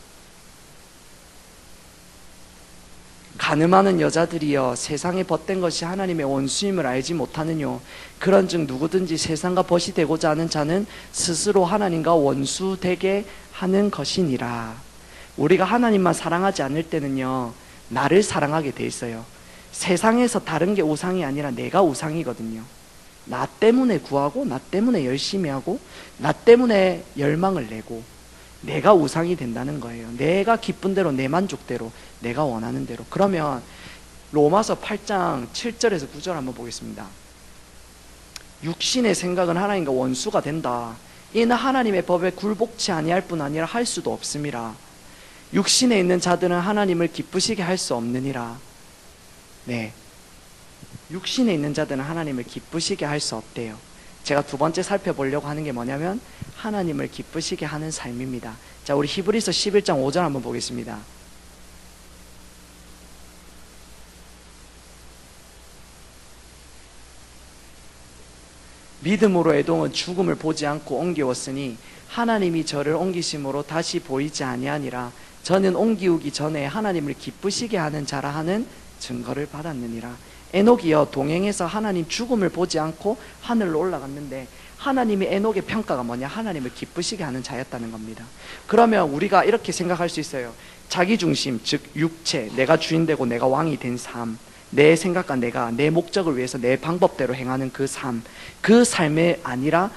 가늠하는 여자들이여 세상에 벗된 것이 하나님의 원수임을 알지 못하느뇨. 그런즉 누구든지 세상과 벗이 되고자 하는 자는 스스로 하나님과 원수되게 하는 것이니라. 우리가 하나님만 사랑하지 않을 때는요 나를 사랑하게 돼 있어요. 세상에서 다른 게 우상이 아니라 내가 우상이거든요. 나 때문에 구하고, 나 때문에 열심히 하고, 나 때문에 열망을 내고, 내가 우상이 된다는 거예요. 내가 기쁜 대로, 내 만족대로, 내가 원하는 대로. 그러면 로마서 8장 7절에서 9절 한번 보겠습니다. 육신의 생각은 하나님과 원수가 된다. 이는 하나님의 법에 굴복치 아니할 뿐 아니라 할 수도 없음이라. 육신에 있는 자들은 하나님을 기쁘시게 할 수 없느니라. 네, 육신에 있는 자들은 하나님을 기쁘시게 할 수 없대요. 제가 두 번째 살펴보려고 하는 게 뭐냐면 하나님을 기쁘시게 하는 삶입니다. 자, 우리 히브리서 11장 5절 한번 보겠습니다. 믿음으로 에돔은 죽음을 보지 않고 옮겨왔으니 하나님이 저를 옮기심으로 다시 보이지 아니하니라. 저는 옮기우기 전에 하나님을 기쁘시게 하는 자라 하는 증거를 받았느니라. 에녹이여 동행해서 하나님 죽음을 보지 않고 하늘로 올라갔는데 하나님이 에녹의 평가가 뭐냐? 하나님을 기쁘시게 하는 자였다는 겁니다. 그러면 우리가 이렇게 생각할 수 있어요. 자기중심, 즉 육체, 내가 주인되고 내가 왕이 된 삶, 내 생각과 내가 내 목적을 위해서 내 방법대로 행하는 그 삶, 그 삶에 아니라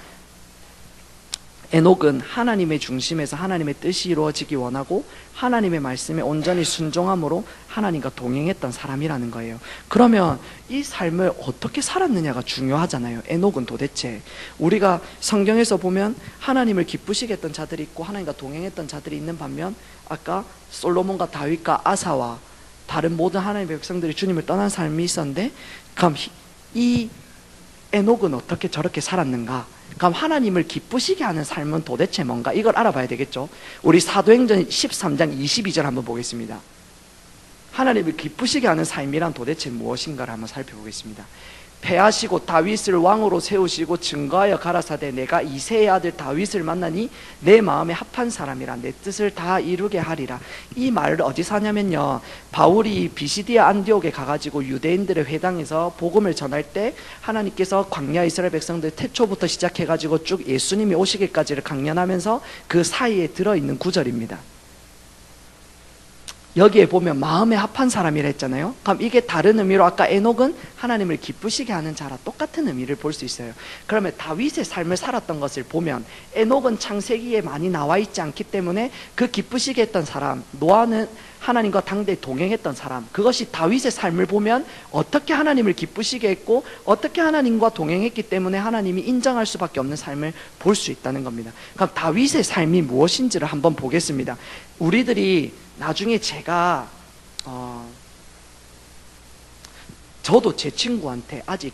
에녹은 하나님의 중심에서 하나님의 뜻이 이루어지기 원하고 하나님의 말씀에 온전히 순종함으로 하나님과 동행했던 사람이라는 거예요. 그러면 이 삶을 어떻게 살았느냐가 중요하잖아요. 에녹은 도대체 우리가 성경에서 보면 하나님을 기쁘시게 했던 자들이 있고 하나님과 동행했던 자들이 있는 반면 아까 솔로몬과 다윗과 아사와 다른 모든 하나님의 백성들이 주님을 떠난 삶이 있었는데 그럼 이 에녹은 어떻게 저렇게 살았는가? 그럼 하나님을 기쁘시게 하는 삶은 도대체 뭔가? 이걸 알아봐야 되겠죠. 우리 사도행전 13장 22절 한번 보겠습니다. 하나님을 기쁘시게 하는 삶이란 도대체 무엇인가를 한번 살펴보겠습니다. 패하시고 다윗을 왕으로 세우시고 증거하여 가라사대 내가 이새의 아들 다윗을 만나니 내 마음에 합한 사람이라 내 뜻을 다 이루게 하리라. 이 말을 어디서 하냐면요, 바울이 비시디아 안디옥에 가가지고 유대인들의 회당에서 복음을 전할 때 하나님께서 광야 이스라엘 백성들 태초부터 시작해가지고 쭉 예수님이 오시기까지를 강연하면서 그 사이에 들어있는 구절입니다. 여기에 보면 마음에 합한 사람이라 했잖아요. 그럼 이게 다른 의미로 아까 에녹은 하나님을 기쁘시게 하는 자라 똑같은 의미를 볼 수 있어요. 그러면 다윗의 삶을 살았던 것을 보면 에녹은 창세기에 많이 나와 있지 않기 때문에 그 기쁘시게 했던 사람, 노아는 하나님과 당대에 동행했던 사람, 그것이 다윗의 삶을 보면 어떻게 하나님을 기쁘시게 했고 어떻게 하나님과 동행했기 때문에 하나님이 인정할 수밖에 없는 삶을 볼 수 있다는 겁니다. 그럼 다윗의 삶이 무엇인지를 한번 보겠습니다. 우리들이 나중에 제가 저도 제 친구한테 아직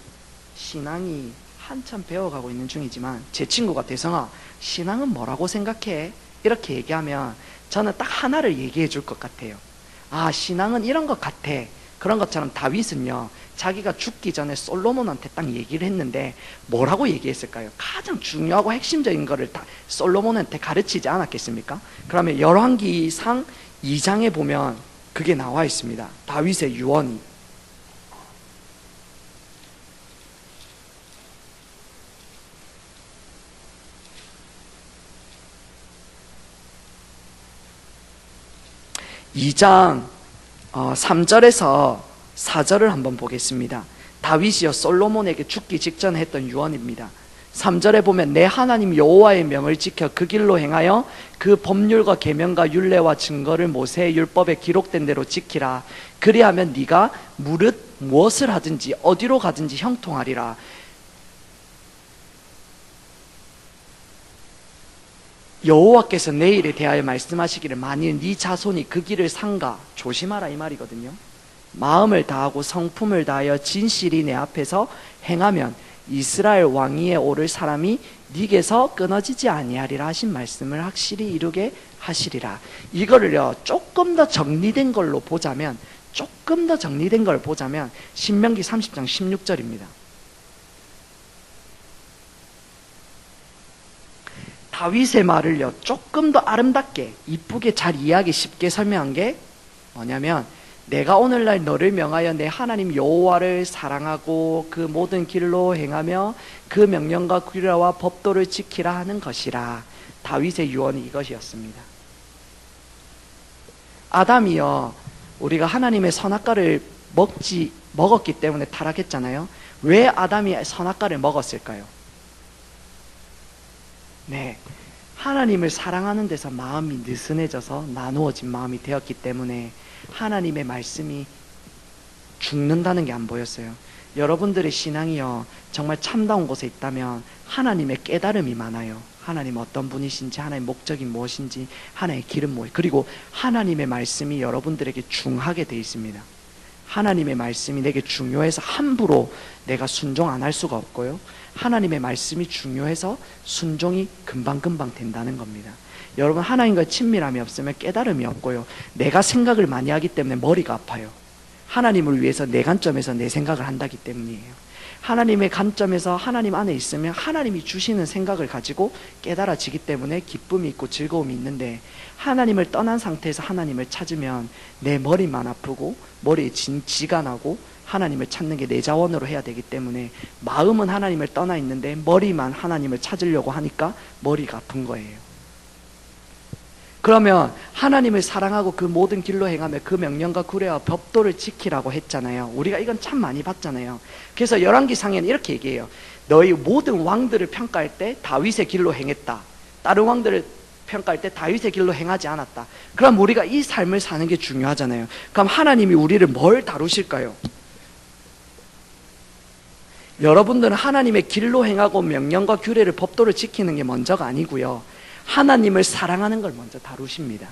신앙이 한참 배워가고 있는 중이지만 제 친구가 대성아 신앙은 뭐라고 생각해? 이렇게 얘기하면 저는 딱 하나를 얘기해 줄 것 같아요. 아, 신앙은 이런 것 같아. 그런 것처럼 다윗은요, 자기가 죽기 전에 솔로몬한테 딱 얘기를 했는데 뭐라고 얘기했을까요? 가장 중요하고 핵심적인 거를 다 솔로몬한테 가르치지 않았겠습니까? 그러면 열왕기상 2장에 보면 그게 나와 있습니다. 다윗의 유언이. 이 장 3절에서 4절을 한번 보겠습니다. 다윗이요 솔로몬에게 죽기 직전에 했던 유언입니다. 3절에 보면 내 하나님 여호와의 명을 지켜 그 길로 행하여 그 법률과 계명과 율례와 증거를 모세의 율법에 기록된 대로 지키라. 그리하면 네가 무릇 무엇을 하든지 어디로 가든지 형통하리라. 여호와께서 내 일에 대하여 말씀하시기를 만일 네 자손이 그 길을 삼가 조심하라 이 말이거든요. 마음을 다하고 성품을 다하여 진실이 내 앞에서 행하면 이스라엘 왕위에 오를 사람이 네게서 끊어지지 아니하리라 하신 말씀을 확실히 이루게 하시리라. 이거를요 조금 더 정리된 걸로 보자면 신명기 30장 16절입니다. 다윗의 말을요 조금 더 아름답게 이쁘게 잘 이해하기 쉽게 설명한 게 뭐냐면 내가 오늘날 너를 명하여 내 하나님 여호와를 사랑하고 그 모든 길로 행하며 그 명령과 규례와 법도를 지키라 하는 것이라. 다윗의 유언이 이것이었습니다. 아담이요 우리가 하나님의 선악과를 먹지 먹었기 때문에 타락했잖아요. 왜 아담이 선악과를 먹었을까요? 네, 하나님을 사랑하는 데서 마음이 느슨해져서 나누어진 마음이 되었기 때문에 하나님의 말씀이 죽는다는 게 안 보였어요. 여러분들의 신앙이요, 정말 참다운 곳에 있다면 하나님의 깨달음이 많아요. 하나님 어떤 분이신지, 하나님의 목적이 무엇인지, 하나님의 길은 무엇인지, 그리고 하나님의 말씀이 여러분들에게 중하게 되어 있습니다. 하나님의 말씀이 내게 중요해서 함부로 내가 순종 안 할 수가 없고요, 하나님의 말씀이 중요해서 순종이 금방금방 된다는 겁니다. 여러분, 하나님과 친밀함이 없으면 깨달음이 없고요, 내가 생각을 많이 하기 때문에 머리가 아파요. 하나님을 위해서 내 관점에서 내 생각을 한다기 때문이에요. 하나님의 관점에서 하나님 안에 있으면 하나님이 주시는 생각을 가지고 깨달아지기 때문에 기쁨이 있고 즐거움이 있는데, 하나님을 떠난 상태에서 하나님을 찾으면 내 머리만 아프고 머리에 지가 나고 하나님을 찾는 게 내 자원으로 해야 되기 때문에 마음은 하나님을 떠나 있는데 머리만 하나님을 찾으려고 하니까 머리가 아픈 거예요. 그러면 하나님을 사랑하고 그 모든 길로 행하며 그 명령과 규례와 법도를 지키라고 했잖아요. 우리가 이건 참 많이 봤잖아요. 그래서 열왕기상에는 이렇게 얘기해요. 너희 모든 왕들을 평가할 때 다윗의 길로 행했다, 다른 왕들을 평가할 때 다윗의 길로 행하지 않았다. 그럼 우리가 이 삶을 사는 게 중요하잖아요. 그럼 하나님이 우리를 뭘 다루실까요? 여러분들은 하나님의 길로 행하고 명령과 규례를, 법도를 지키는 게 먼저가 아니고요, 하나님을 사랑하는 걸 먼저 다루십니다.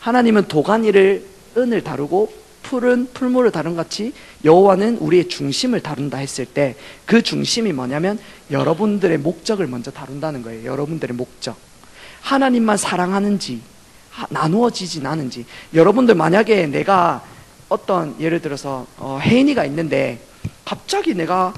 하나님은 도가니를, 은을 다루고 풀은 풀무를 다룬 같이 여호와는 우리의 중심을 다룬다 했을 때 그 중심이 뭐냐면 여러분들의 목적을 먼저 다룬다는 거예요. 여러분들의 목적, 하나님만 사랑하는지 나누어지진 않은지. 여러분들 만약에 내가 어떤, 예를 들어서 혜인이가 있는데 갑자기 내가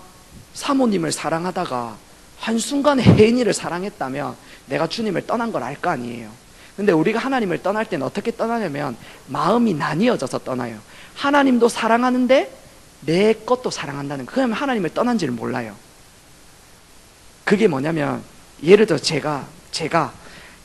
사모님을 사랑하다가 한순간에 혜인이를 사랑했다면 내가 주님을 떠난 걸 알 거 아니에요. 근데 우리가 하나님을 떠날 때는 어떻게 떠나냐면 마음이 나뉘어져서 떠나요. 하나님도 사랑하는데 내 것도 사랑한다는 거예요. 그러면 하나님을 떠난지를 몰라요. 그게 뭐냐면, 예를 들어 제가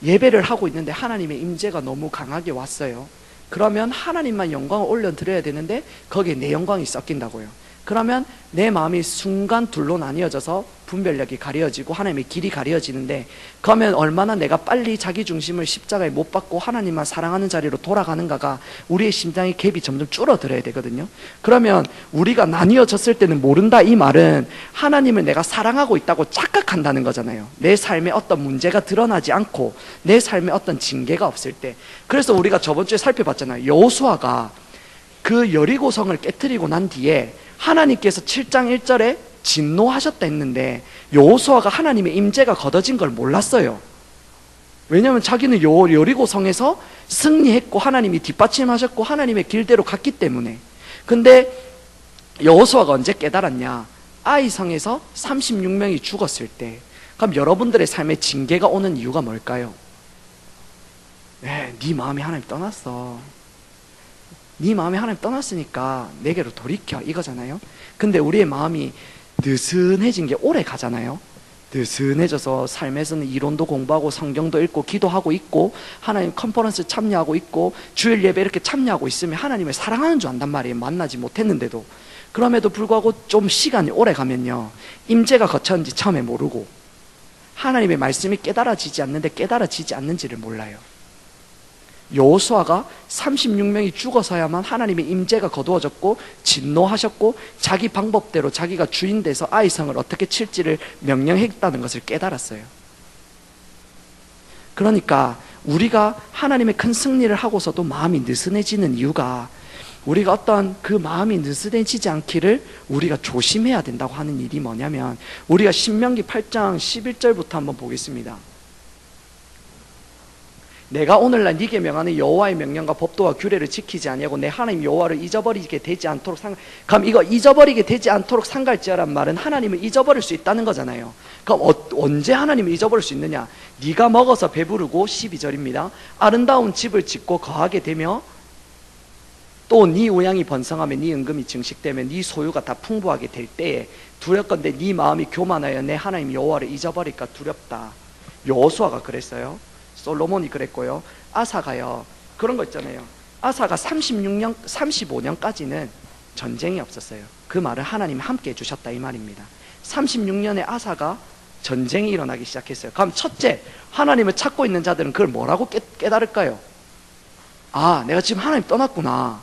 예배를 하고 있는데 하나님의 임재가 너무 강하게 왔어요. 그러면 하나님만 영광을 올려드려야 되는데 거기에 내 영광이 섞인다고요. 그러면 내 마음이 순간 둘로 나뉘어져서 분별력이 가려지고 하나님의 길이 가려지는데, 그러면 얼마나 내가 빨리 자기 중심을 십자가에 못 박고 하나님만 사랑하는 자리로 돌아가는가가 우리의 심장의 갭이 점점 줄어들어야 되거든요. 그러면 우리가 나뉘어졌을 때는 모른다, 이 말은 하나님을 내가 사랑하고 있다고 착각한다는 거잖아요. 내 삶에 어떤 문제가 드러나지 않고 내 삶에 어떤 징계가 없을 때. 그래서 우리가 저번 주에 살펴봤잖아요. 여호수아가 그 여리고성을 깨트리고 난 뒤에 하나님께서 7장 1절에 진노하셨다 했는데 여호수아가 하나님의 임재가 걷어진 걸 몰랐어요. 왜냐하면 자기는 여리고성에서 승리했고 하나님이 뒷받침하셨고 하나님의 길대로 갔기 때문에. 근데 여호수아가 언제 깨달았냐? 아이성에서 36명이 죽었을 때. 그럼 여러분들의 삶에 징계가 오는 이유가 뭘까요? 네 마음이 하나님 떠났어. 네 마음이 하나님 떠났으니까 내게로 돌이켜, 이거잖아요. 근데 우리의 마음이 느슨해진 게 오래 가잖아요. 느슨해져서 삶에서는 이론도 공부하고 성경도 읽고 기도하고 있고 하나님 컨퍼런스 참여하고 있고 주일 예배 이렇게 참여하고 있으면 하나님을 사랑하는 줄 안단 말이에요. 만나지 못했는데도. 그럼에도 불구하고 좀 시간이 오래 가면요, 임재가 거쳤는지 처음에 모르고 하나님의 말씀이 깨달아지지 않는지를 몰라요. 여호수아가 36명이 죽어서야만 하나님의 임재가 거두어졌고 진노하셨고 자기 방법대로 자기가 주인 돼서 아이성을 어떻게 칠지를 명령했다는 것을 깨달았어요. 그러니까 우리가 하나님의 큰 승리를 하고서도 마음이 느슨해지는 이유가, 우리가 어떤 그 마음이 느슨해지지 않기를 우리가 조심해야 된다고 하는 일이 뭐냐면, 우리가 신명기 8장 11절부터 한번 보겠습니다. 내가 오늘날 네게 명하는 여호와의 명령과 법도와 규례를 지키지 아니하고 내 하나님 여호와를 잊어버리게 되지 않도록 그럼 이거 잊어버리게 되지 않도록 상갈지어란 말은 하나님을 잊어버릴 수 있다는 거잖아요. 그럼 언제 하나님을 잊어버릴 수 있느냐? 네가 먹어서 배부르고 12절입니다. 아름다운 집을 짓고 거하게 되며 또 네 우양이 번성하며 네 은금이 증식되며 네 소유가 다 풍부하게 될 때에 두렵건대 네 마음이 교만하여 내 하나님 여호와를 잊어버릴까 두렵다. 여호수아가 그랬어요. 솔로몬이 그랬고요. 아사가요. 그런 거 있잖아요. 아사가 35년까지는 전쟁이 없었어요. 그 말은 하나님이 함께 해주셨다 이 말입니다. 36년에 아사가 전쟁이 일어나기 시작했어요. 그럼 첫째, 하나님을 찾고 있는 자들은 그걸 뭐라고 깨달을까요? 아, 내가 지금 하나님 떠났구나.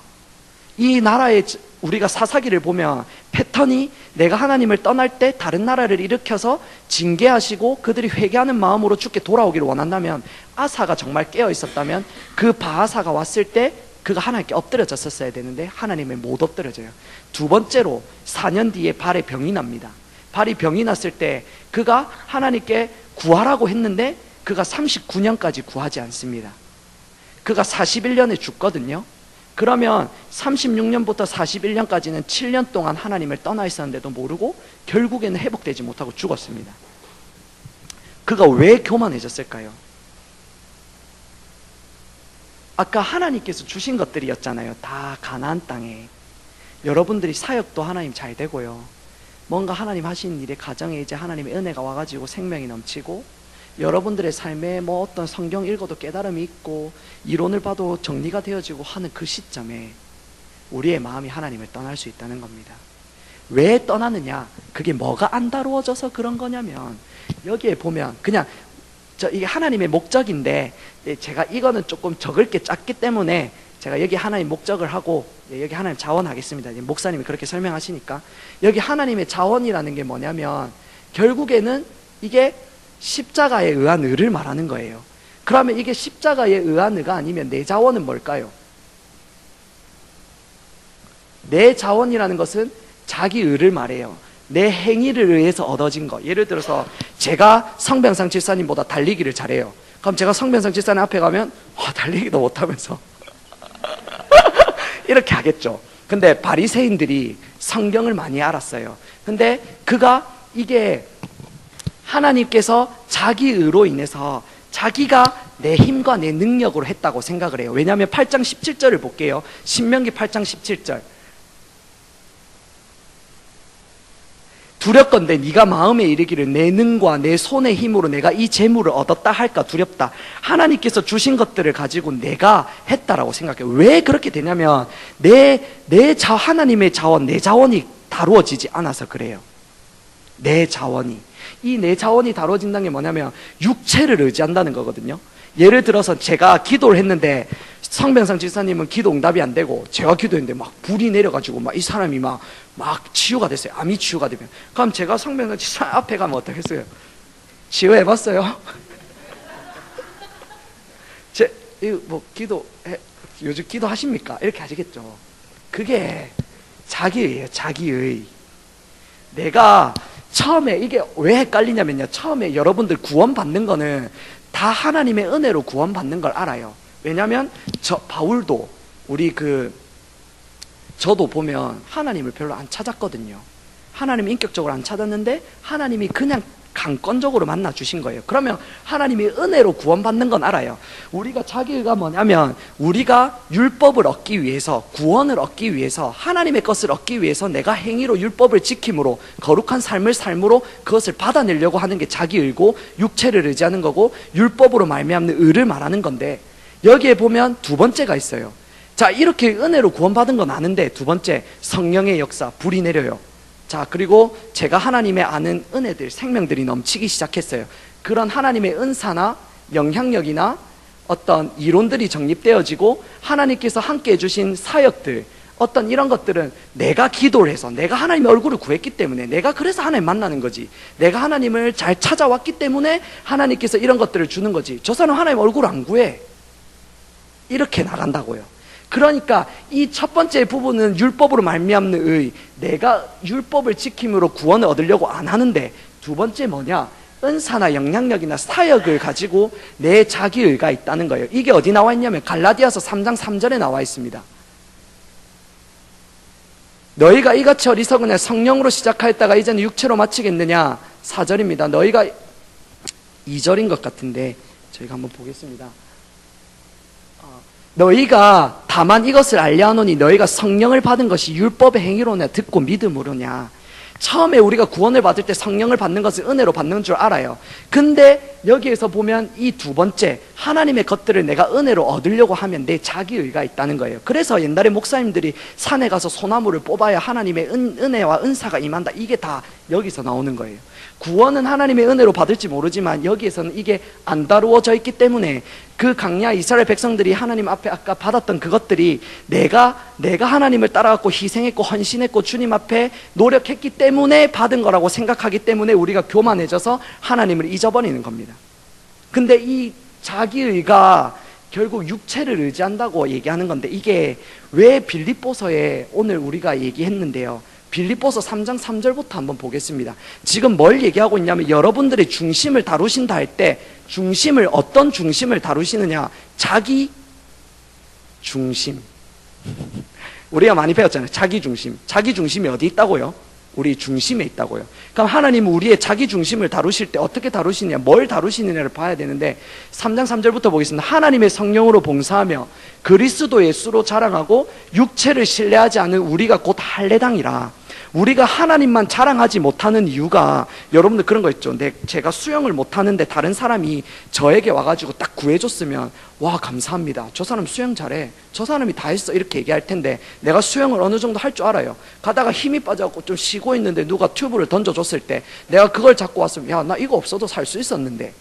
이 나라의 우리가 사사기를 보면 패턴이 내가 하나님을 떠날 때 다른 나라를 일으켜서 징계하시고 그들이 회개하는 마음으로 주께 돌아오기를 원한다면, 아사가 정말 깨어 있었다면 그 바하사가 왔을 때 그가 하나님께 엎드려졌었어야 되는데 하나님의 못 엎드려져요. 두 번째로 4년 뒤에 발에 병이 납니다. 발이 병이 났을 때 그가 하나님께 구하라고 했는데 그가 39년까지 구하지 않습니다. 그가 41년에 죽거든요. 그러면 36년부터 41년까지는 7년 동안 하나님을 떠나 있었는데도 모르고 결국에는 회복되지 못하고 죽었습니다. 그가 왜 교만해졌을까요? 아까 하나님께서 주신 것들이었잖아요. 다 가나안 땅에. 여러분들이 사역도 하나님 잘 되고요, 뭔가 하나님 하신 일에 가정에 이제 하나님의 은혜가 와가지고 생명이 넘치고, 여러분들의 삶에 뭐 어떤 성경 읽어도 깨달음이 있고 이론을 봐도 정리가 되어지고 하는 그 시점에 우리의 마음이 하나님을 떠날 수 있다는 겁니다. 왜 떠나느냐? 그게 뭐가 안 다루어져서 그런 거냐면, 여기에 보면 그냥 이게 하나님의 목적인데, 제가 이거는 조금 적을 게 작기 때문에 제가 여기 하나님 목적을 하고 여기 하나님 자원하겠습니다. 목사님이 그렇게 설명하시니까. 여기 하나님의 자원이라는 게 뭐냐면 결국에는 이게 십자가에 의한 의를 말하는 거예요. 그러면 이게 십자가에 의한 의가 아니면 내 자원은 뭘까요? 내 자원이라는 것은 자기 의를 말해요. 내 행위를 의해서 얻어진 거. 예를 들어서 제가 성병상 집사님보다 달리기를 잘해요. 그럼 제가 성병상 집사님 앞에 가면 달리기도 못하면서 이렇게 하겠죠. 근데 바리새인들이 성경을 많이 알았어요. 근데 그가 이게 하나님께서 자기 의로 인해서 자기가 내 힘과 내 능력으로 했다고 생각을 해요. 왜냐하면 8장 17절을 볼게요. 신명기 8장 17절. 두렵건대 네가 마음에 이르기를 내 능과 내 손의 힘으로 내가 이 재물을 얻었다 할까 두렵다. 하나님께서 주신 것들을 가지고 내가 했다라고 생각해요. 왜 그렇게 되냐면 하나님의 자원, 내 자원이 다루어지지 않아서 그래요. 내 자원이. 이 내 자원이 다루어진다는 게 뭐냐면 육체를 의지한다는 거거든요. 예를 들어서 제가 기도를 했는데 성병상 집사님은 기도 응답이 안 되고, 제가 기도했는데 막 불이 내려가지고 막 이 사람이 막 치유가 됐어요. 암이 치유가 되면. 그럼 제가 성병상 집사님 앞에 가면 어떻겠어요? 치유해봤어요? 요즘 기도하십니까? 이렇게 하시겠죠. 그게 자기예요. 자기의. 내가 처음에 이게 왜 헷갈리냐면요, 처음에 여러분들 구원받는 거는 다 하나님의 은혜로 구원받는 걸 알아요. 왜냐하면 바울도 저도 보면 하나님을 별로 안 찾았거든요. 하나님 인격적으로 안 찾았는데 하나님이 그냥 강권적으로 만나 주신 거예요. 그러면 하나님이 은혜로 구원받는 건 알아요. 우리가 자기가 뭐냐면 우리가 율법을 얻기 위해서, 구원을 얻기 위해서, 하나님의 것을 얻기 위해서 내가 행위로 율법을 지킴으로 거룩한 삶을 삶으로 그것을 받아내려고 하는 게 자기의고, 육체를 의지하는 거고, 율법으로 말미암는 의를 말하는 건데, 여기에 보면 두 번째가 있어요. 자, 이렇게 은혜로 구원받은 건 아는데 두 번째, 성령의 역사, 불이 내려요. 자, 그리고 제가 하나님의 아는 은혜들, 생명들이 넘치기 시작했어요. 그런 하나님의 은사나 영향력이나 어떤 이론들이 정립되어지고 하나님께서 함께 해주신 사역들, 어떤 이런 것들은 내가 기도를 해서, 내가 하나님의 얼굴을 구했기 때문에, 내가 그래서 하나님 만나는 거지, 내가 하나님을 잘 찾아왔기 때문에 하나님께서 이런 것들을 주는 거지, 저 사람 하나님 얼굴을 안 구해, 이렇게 나간다고요. 그러니까 이 첫 번째 부분은 율법으로 말미암는 의, 내가 율법을 지킴으로 구원을 얻으려고 안 하는데, 두 번째 뭐냐? 은사나 영향력이나 사역을 가지고 내 자기의가 있다는 거예요. 이게 어디 나와 있냐면 갈라디아서 3장 3절에 나와 있습니다. 너희가 이같이 어리석으냐? 성령으로 시작하였다가 이제는 육체로 마치겠느냐? 4절입니다. 너희가 2절인 것 같은데 저희가 한번 보겠습니다. 너희가 다만 이것을 알려 하노니 너희가 성령을 받은 것이 율법의 행위로냐 듣고 믿음으로냐. 처음에 우리가 구원을 받을 때 성령을 받는 것을 은혜로 받는 줄 알아요. 근데 여기에서 보면 이 두 번째, 하나님의 것들을 내가 은혜로 얻으려고 하면 내 자기의가 있다는 거예요. 그래서 옛날에 목사님들이 산에 가서 소나무를 뽑아야 하나님의 은혜와 은사가 임한다, 이게 다 여기서 나오는 거예요. 구원은 하나님의 은혜로 받을지 모르지만 여기에서는 이게 안 다루어져 있기 때문에 그 강야 이스라엘 백성들이 하나님 앞에 아까 받았던 그것들이 내가 하나님을 따라갔고 희생했고 헌신했고 주님 앞에 노력했기 때문에 받은 거라고 생각하기 때문에 우리가 교만해져서 하나님을 잊어버리는 겁니다. 근데 이 자기의가 결국 육체를 의지한다고 얘기하는 건데, 이게 왜 빌립보서에 오늘 우리가 얘기했는데요, 빌립보서 3장 3절부터 한번 보겠습니다. 지금 뭘 얘기하고 있냐면, 여러분들의 중심을 다루신다 할 때 중심을, 어떤 중심을 다루시느냐, 자기 중심. 우리가 많이 배웠잖아요. 자기 중심. 자기 중심이 어디 있다고요? 우리 중심에 있다고요. 그럼 하나님은 우리의 자기 중심을 다루실 때 어떻게 다루시느냐, 뭘 다루시느냐를 봐야 되는데, 3장 3절부터 보겠습니다. 하나님의 성령으로 봉사하며 그리스도 예수로 자랑하고 육체를 신뢰하지 않은 우리가 곧 할례당이라. 우리가 하나님만 자랑하지 못하는 이유가, 여러분들 그런 거 있죠. 제가 수영을 못하는데 다른 사람이 저에게 와가지고 딱 구해줬으면, 와 감사합니다, 저 사람 수영 잘해, 저 사람이 다 했어, 이렇게 얘기할 텐데, 내가 수영을 어느 정도 할 줄 알아요. 가다가 힘이 빠져갖고 좀 쉬고 있는데 누가 튜브를 던져줬을 때 내가 그걸 잡고 왔으면, 야 나 이거 없어도 살 수 있었는데.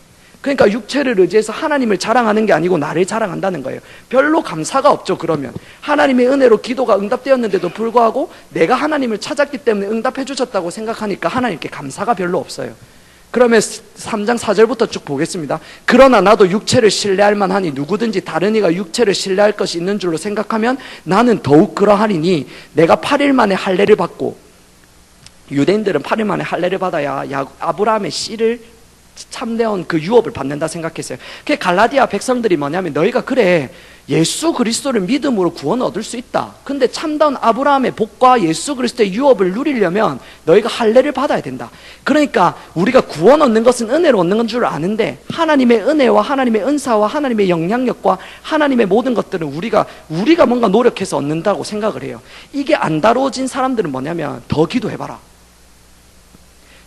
그러니까 육체를 의지해서 하나님을 자랑하는 게 아니고 나를 자랑한다는 거예요. 별로 감사가 없죠. 그러면 하나님의 은혜로 기도가 응답되었는데도 불구하고 내가 하나님을 찾았기 때문에 응답해 주셨다고 생각하니까 하나님께 감사가 별로 없어요. 그러면 3장 4절부터 쭉 보겠습니다. 그러나 나도 육체를 신뢰할 만하니 누구든지 다른 이가 육체를 신뢰할 것이 있는 줄로 생각하면 나는 더욱 그러하리니, 내가 8일 만에 할례를 받고, 유대인들은 8일 만에 할례를 받아야 아브라함의 씨를 참되온 그 유업을 받는다 생각했어요. 그 갈라디아 백성들이 뭐냐면, 너희가 그래 예수 그리스도를 믿음으로 구원 얻을 수 있다, 근데 참다운 아브라함의 복과 예수 그리스도의 유업을 누리려면 너희가 할례를 받아야 된다. 그러니까 우리가 구원 얻는 것은 은혜로 얻는 건 줄 아는데, 하나님의 은혜와 하나님의 은사와 하나님의 영향력과 하나님의 모든 것들은 우리가 뭔가 노력해서 얻는다고 생각을 해요. 이게 안 다루어진 사람들은 뭐냐면, 더 기도해봐라,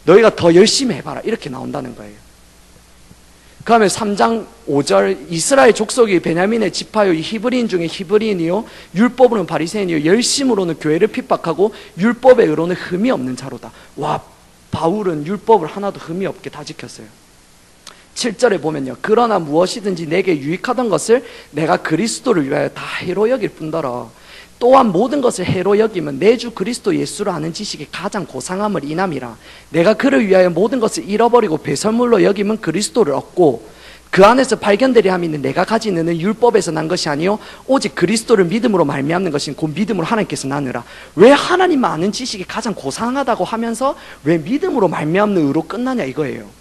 너희가 더 열심히 해봐라, 이렇게 나온다는 거예요. 그 다음에 3장 5절, 이스라엘 족속이 베냐민의 지파요 히브리인 중에 히브리인이요 율법으로는 바리새인이요 열심으로는 교회를 핍박하고 율법의 의로는 흠이 없는 자로다. 와, 바울은 율법을 하나도 흠이 없게 다 지켰어요. 7절에 보면요, 그러나 무엇이든지 내게 유익하던 것을 내가 그리스도를 위하여 다 해로 여길 뿐더러 또한 모든 것을 해로 여기면 내 주 그리스도 예수를 아는 지식이 가장 고상함을 인함이라. 내가 그를 위하여 모든 것을 잃어버리고 배설물로 여기면 그리스도를 얻고 그 안에서 발견되리 함이 있는 내가 가진 은은 율법에서 난 것이 아니요 오직 그리스도를 믿음으로 말미암는 것인 곧 믿음으로 하나님께서 나느라. 왜 하나님만 아는 지식이 가장 고상하다고 하면서 왜 믿음으로 말미암는 의로 끝나냐 이거예요.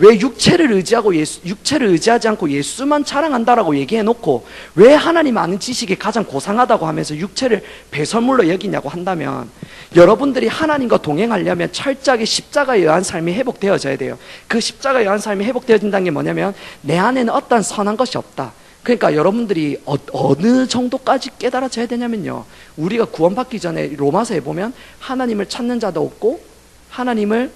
왜 육체를 의지하지 않고 예수만 자랑한다라고 얘기해놓고 왜 하나님 아는 지식이 가장 고상하다고 하면서 육체를 배설물로 여기냐고 한다면, 여러분들이 하나님과 동행하려면 철저하게 십자가에 의한 삶이 회복되어져야 돼요. 그 십자가에 의한 삶이 회복되어진다는 게 뭐냐면, 내 안에는 어떠한 선한 것이 없다. 그러니까 여러분들이 어느 정도까지 깨달아져야 되냐면요, 우리가 구원받기 전에 로마서에 보면 하나님을 찾는 자도 없고 하나님을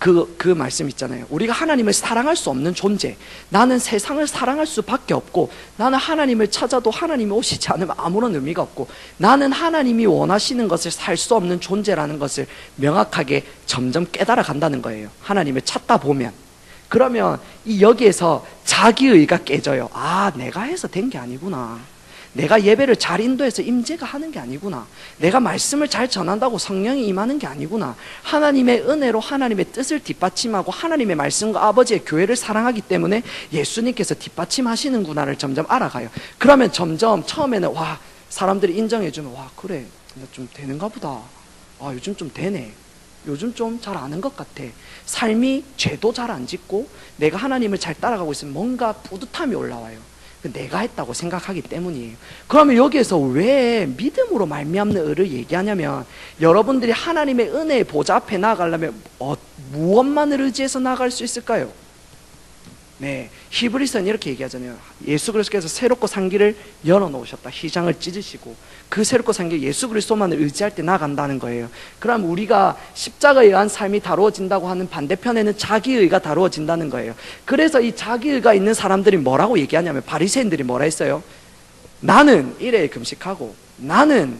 그 말씀 있잖아요. 우리가 하나님을 사랑할 수 없는 존재, 나는 세상을 사랑할 수밖에 없고, 나는 하나님을 찾아도 하나님이 오시지 않으면 아무런 의미가 없고, 나는 하나님이 원하시는 것을 살 수 없는 존재라는 것을 명확하게 점점 깨달아 간다는 거예요. 하나님을 찾다 보면. 그러면 여기에서 자기의가 깨져요. 아, 내가 해서 된 게 아니구나. 내가 예배를 잘 인도해서 임재가 하는 게 아니구나. 내가 말씀을 잘 전한다고 성령이 임하는 게 아니구나. 하나님의 은혜로 하나님의 뜻을 뒷받침하고 하나님의 말씀과 아버지의 교회를 사랑하기 때문에 예수님께서 뒷받침하시는구나를 점점 알아가요. 그러면 점점 처음에는 와, 사람들이 인정해주면, 와 그래 나 좀 되는가 보다. 아, 요즘 좀 되네. 요즘 좀 잘 아는 것 같아. 삶이 죄도 잘 안 짓고 내가 하나님을 잘 따라가고 있으면 뭔가 뿌듯함이 올라와요. 내가 했다고 생각하기 때문이에요. 그러면 여기에서 왜 믿음으로 말미암는 의를 얘기하냐면, 여러분들이 하나님의 은혜의 보좌 앞에 나아가려면 무엇만을 의지해서 나아갈 수 있을까요? 네, 히브리서는 이렇게 얘기하잖아요. 예수 그리스도께서 새롭고 산 길을 열어놓으셨다. 휘장을 찢으시고 그 새롭고 산 길 예수 그리스도만을 의지할 때 나간다는 거예요. 그럼 우리가 십자가에 의한 삶이 다루어진다고 하는 반대편에는 자기의가 다루어진다는 거예요. 그래서 이 자기의가 있는 사람들이 뭐라고 얘기하냐면, 바리새인들이 뭐라 했어요? 나는 일회에 금식하고 나는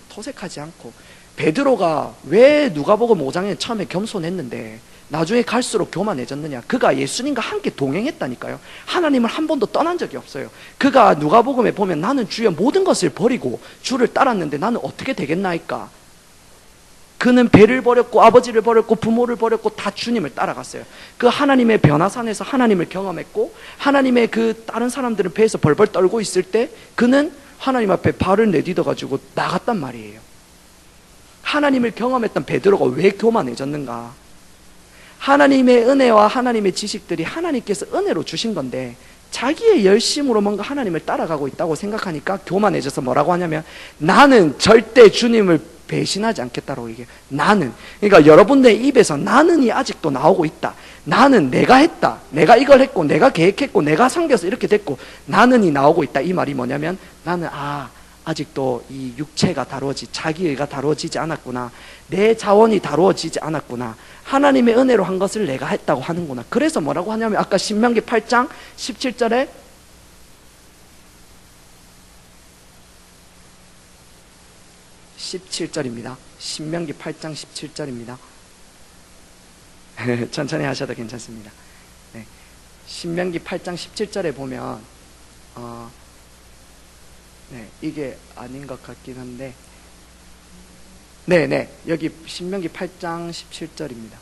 토색하지 않고. 베드로가 왜 누가복음 5장에 처음에 겸손했는데 나중에 갈수록 교만해졌느냐? 그가 예수님과 함께 동행했다니까요. 하나님을 한 번도 떠난 적이 없어요. 그가 누가복음에 보면 나는 주여 모든 것을 버리고 주를 따랐는데 나는 어떻게 되겠나이까? 그는 배를 버렸고 아버지를 버렸고 부모를 버렸고 다 주님을 따라갔어요. 그 하나님의 변화산에서 하나님을 경험했고, 하나님의 그 다른 사람들은 배에서 벌벌 떨고 있을 때 그는 하나님 앞에 발을 내딛어 가지고 나갔단 말이에요. 하나님을 경험했던 베드로가 왜 교만해졌는가? 하나님의 은혜와 하나님의 지식들이 하나님께서 은혜로 주신 건데 자기의 열심으로 뭔가 하나님을 따라가고 있다고 생각하니까 교만해져서 뭐라고 하냐면, 나는 절대 주님을 배신하지 않겠다라고 얘기해요. 나는. 그러니까 여러분들의 입에서 나는이 아직도 나오고 있다. 나는 내가 했다. 내가 이걸 했고 내가 계획했고 내가 섬겨서 이렇게 됐고 나는이 나오고 있다. 이 말이 뭐냐면, 나는 아직도 이 육체가 자기의가 다루어지지 않았구나. 내 자원이 다루어지지 않았구나. 하나님의 은혜로 한 것을 내가 했다고 하는구나. 그래서 뭐라고 하냐면, 아까 신명기 8장 17절에 신명기 8장 17절입니다. 천천히 하셔도 괜찮습니다. 네. 신명기 8장 17절에 보면 네, 이게 아닌 것 같긴 한데, 네네, 여기 신명기 8장 17절입니다.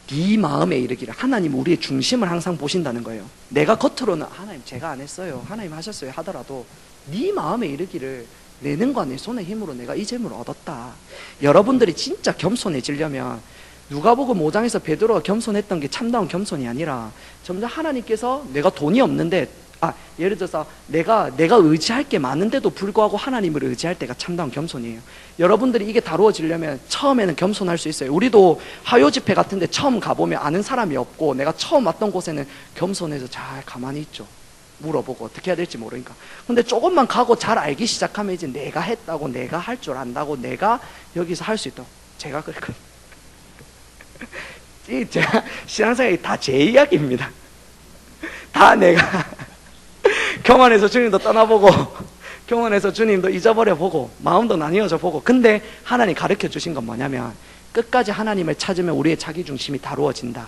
네 마음에 이르기를. 하나님 우리의 중심을 항상 보신다는 거예요. 내가 겉으로는 하나님 제가 안 했어요, 하나님 하셨어요 하더라도 네 마음에 이르기를 내 능과 내 손의 힘으로 내가 이 재물을 얻었다. 여러분들이 진짜 겸손해지려면 누가복음 5장에서 베드로가 겸손했던 게 참다운 겸손이 아니라, 점점 하나님께서 내가 돈이 없는데 예를 들어서 내가 의지할 게 많은데도 불구하고 하나님을 의지할 때가 참다운 겸손이에요. 여러분들이 이게 다루어지려면 처음에는 겸손할 수 있어요. 우리도 화요 집회 같은데 처음 가보면 아는 사람이 없고 내가 처음 왔던 곳에는 겸손해서 잘 가만히 있죠. 물어보고 어떻게 해야 될지 모르니까. 근데 조금만 가고 잘 알기 시작하면 이제 내가 했다고, 내가 할 줄 안다고, 내가 여기서 할 수 있다고. 제가 그랬거든요. 제가 신앙생활이 다 제 이야기입니다. 다 내가 교만해서 주님도 떠나보고 교만해서 주님도 잊어버려보고 마음도 나뉘어져 보고. 근데 하나님 가르쳐 주신 건 뭐냐면, 끝까지 하나님을 찾으면 우리의 자기중심이 다루어진다.